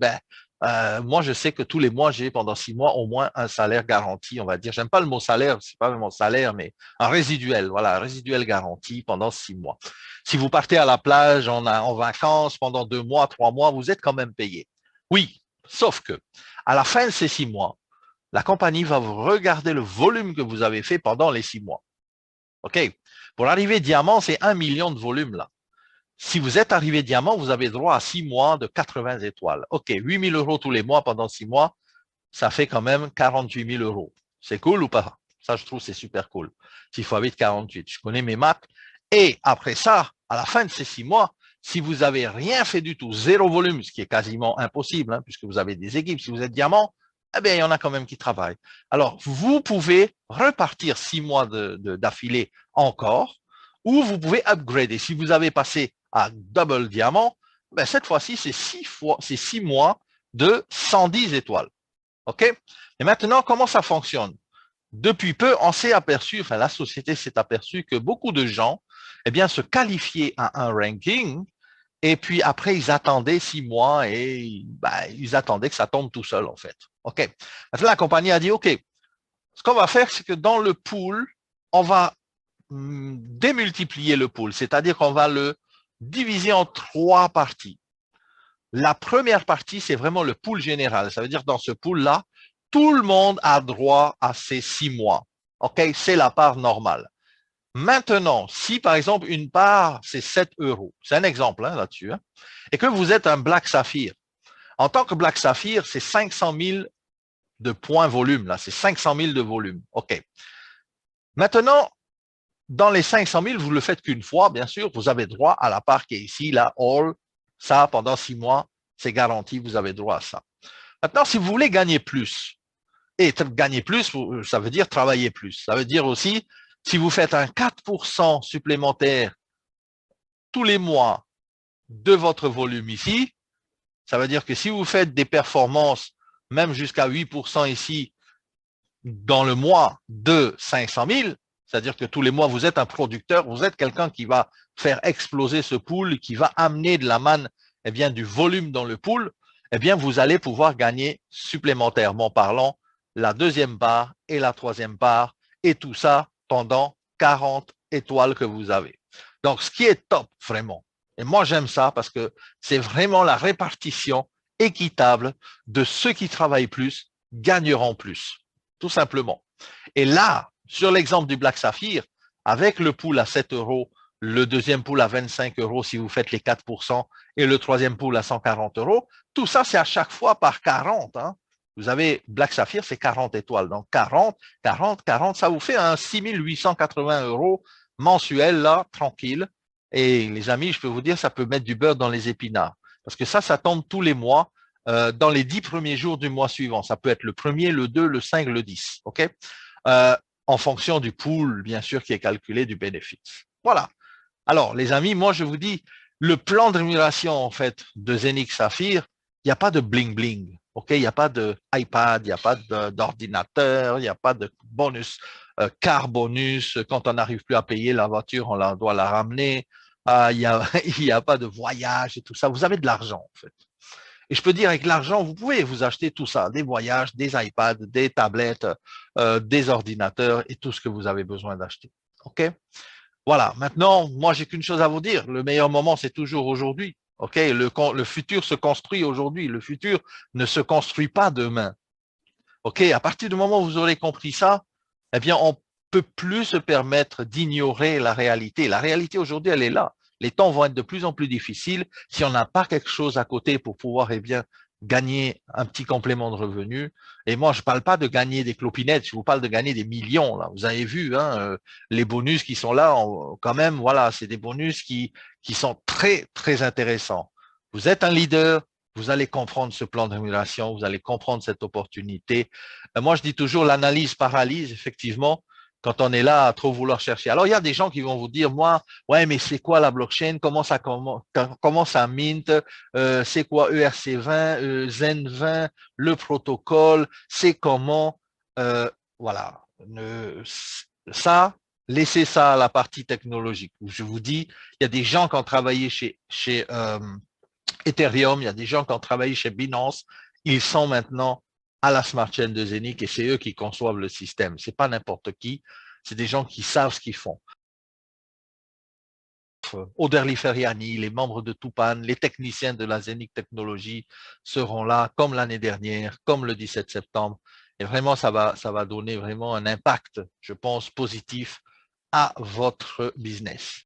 moi, je sais que tous les mois, j'ai pendant 6 mois au moins un salaire garanti, on va dire. J'aime pas le mot salaire, c'est pas mon salaire, mais un résiduel, voilà, un résiduel garanti pendant 6 mois. Si vous partez à la plage en vacances pendant 2 mois, 3 mois, vous êtes quand même payé. Oui, sauf que à la fin de ces 6 mois, la compagnie va vous regarder le volume que vous avez fait pendant les 6 mois. OK? Pour arriver diamant, c'est 1 million de volume là. Si vous êtes arrivé diamant, vous avez droit à 6 mois de 80 étoiles. OK, 8 000 € tous les mois pendant 6 mois, ça fait quand même 48 000 €. C'est cool ou pas? Ça, je trouve, c'est super cool. 6 fois 8, 48. Je connais mes maths. Et après ça, à la fin de ces 6 mois, si vous n'avez rien fait du tout, zéro volume, ce qui est quasiment impossible, hein, puisque vous avez des équipes, si vous êtes diamant, eh bien, il y en a quand même qui travaillent. Alors, vous pouvez repartir 6 mois d'affilée encore, ou vous pouvez upgrader. Si vous avez passé à double diamant, ben, cette fois-ci, c'est 6 mois de 110 étoiles. OK? Et maintenant, comment ça fonctionne? Depuis peu, on s'est aperçu, enfin, la société s'est aperçue que beaucoup de gens, eh bien, se qualifiaient à un ranking et puis après, ils attendaient 6 mois et ben, ils attendaient que ça tombe tout seul, en fait. OK. Maintenant, la compagnie a dit, OK, ce qu'on va faire, c'est que dans le pool, on va démultiplier le pool, c'est-à-dire qu'on va le diviser en 3 parties. La première partie, c'est vraiment le pool général. Ça veut dire dans ce pool-là, tout le monde a droit à ces 6 mois. OK? C'est la part normale. Maintenant, si par exemple une part, c'est 7 €, c'est un exemple hein, là-dessus, hein, et que vous êtes un Black Saphir, en tant que Black Saphir, c'est 500 000 de points volume, là, c'est 500 000 de volume. OK. Maintenant, dans les 500 000, vous ne le faites qu'une fois, bien sûr, vous avez droit à la part qui est ici, là, all, ça, pendant 6 mois, c'est garanti, vous avez droit à ça. Maintenant, si vous voulez gagner plus, et gagner plus, ça veut dire travailler plus. Ça veut dire aussi, si vous faites un 4% supplémentaire tous les mois de votre volume ici, ça veut dire que si vous faites des performances, même jusqu'à 8% ici, dans le mois de 500 000, c'est-à-dire que tous les mois, vous êtes un producteur, vous êtes quelqu'un qui va faire exploser ce pool, qui va amener de la manne, eh bien, du volume dans le pool, eh bien, vous allez pouvoir gagner supplémentairement parlant la deuxième part et la troisième part, et tout ça pendant 40 étoiles que vous avez. Donc, ce qui est top, vraiment, et moi j'aime ça parce que c'est vraiment la répartition équitable de ceux qui travaillent plus gagneront plus, tout simplement. Et là, sur l'exemple du Black Saphir, avec le pool à 7 €, le deuxième pool à 25 € si vous faites les 4% et le troisième pool à 140 €, tout ça c'est à chaque fois par 40. Hein. Vous avez Black Saphir, c'est 40 étoiles. Donc 40, 40, 40, ça vous fait un 6 880 € mensuel, là, tranquille. Et les amis, je peux vous dire, ça peut mettre du beurre dans les épinards. Parce que ça tombe tous les mois, dans les 10 premiers jours du mois suivant. Ça peut être le 1er, le 2, le 5, le 10. OK? En fonction du pool, bien sûr, qui est calculé du bénéfice. Voilà. Alors, les amis, moi, je vous dis, le plan de rémunération, en fait, de Zenix Saphir, il n'y a pas de bling-bling. OK? Il n'y a pas de iPad, il n'y a pas d'ordinateur, il n'y a pas de bonus, car bonus. Quand on n'arrive plus à payer la voiture, on doit la ramener. Il n'y a pas de voyage et tout ça. Vous avez de l'argent, en fait. Et je peux dire, avec l'argent, vous pouvez vous acheter tout ça, des voyages, des iPads, des tablettes, des ordinateurs et tout ce que vous avez besoin d'acheter. OK? Voilà. Maintenant, moi, j'ai qu'une chose à vous dire. Le meilleur moment, c'est toujours aujourd'hui. OK? Le futur se construit aujourd'hui. Le futur ne se construit pas demain. OK? À partir du moment où vous aurez compris ça, eh bien, on peut plus se permettre d'ignorer la réalité. La réalité aujourd'hui, elle est là. Les temps vont être de plus en plus difficiles. Si on n'a pas quelque chose à côté pour pouvoir, eh bien, gagner un petit complément de revenus. Et moi, je ne parle pas de gagner des clopinettes, je vous parle de gagner des millions. Là. Vous avez vu, hein, les bonus qui sont là, quand même, voilà, c'est des bonus qui sont très, très intéressants. Vous êtes un leader, vous allez comprendre ce plan de rémunération, vous allez comprendre cette opportunité. Moi, je dis toujours, l'analyse paralyse, effectivement, quand on est là à trop vouloir chercher. Alors, il y a des gens qui vont vous dire, moi, ouais, mais c'est quoi la blockchain? Comment ça mint? C'est quoi ERC20, Zen20, le protocole? C'est comment? Voilà. Ça, laissez ça à la partie technologique. Je vous dis, il y a des gens qui ont travaillé chez Ethereum, il y a des gens qui ont travaillé chez Binance. Ils sont maintenant à la Smart Chain de Zenix et c'est eux qui conçoivent le système. C'est pas n'importe qui, c'est des gens qui savent ce qu'ils font. Oderli Feriani, les membres de Tupan, les techniciens de la Zenic Technologies seront là comme l'année dernière, comme le 17 septembre. Et vraiment, ça va donner vraiment un impact, je pense, positif à votre business.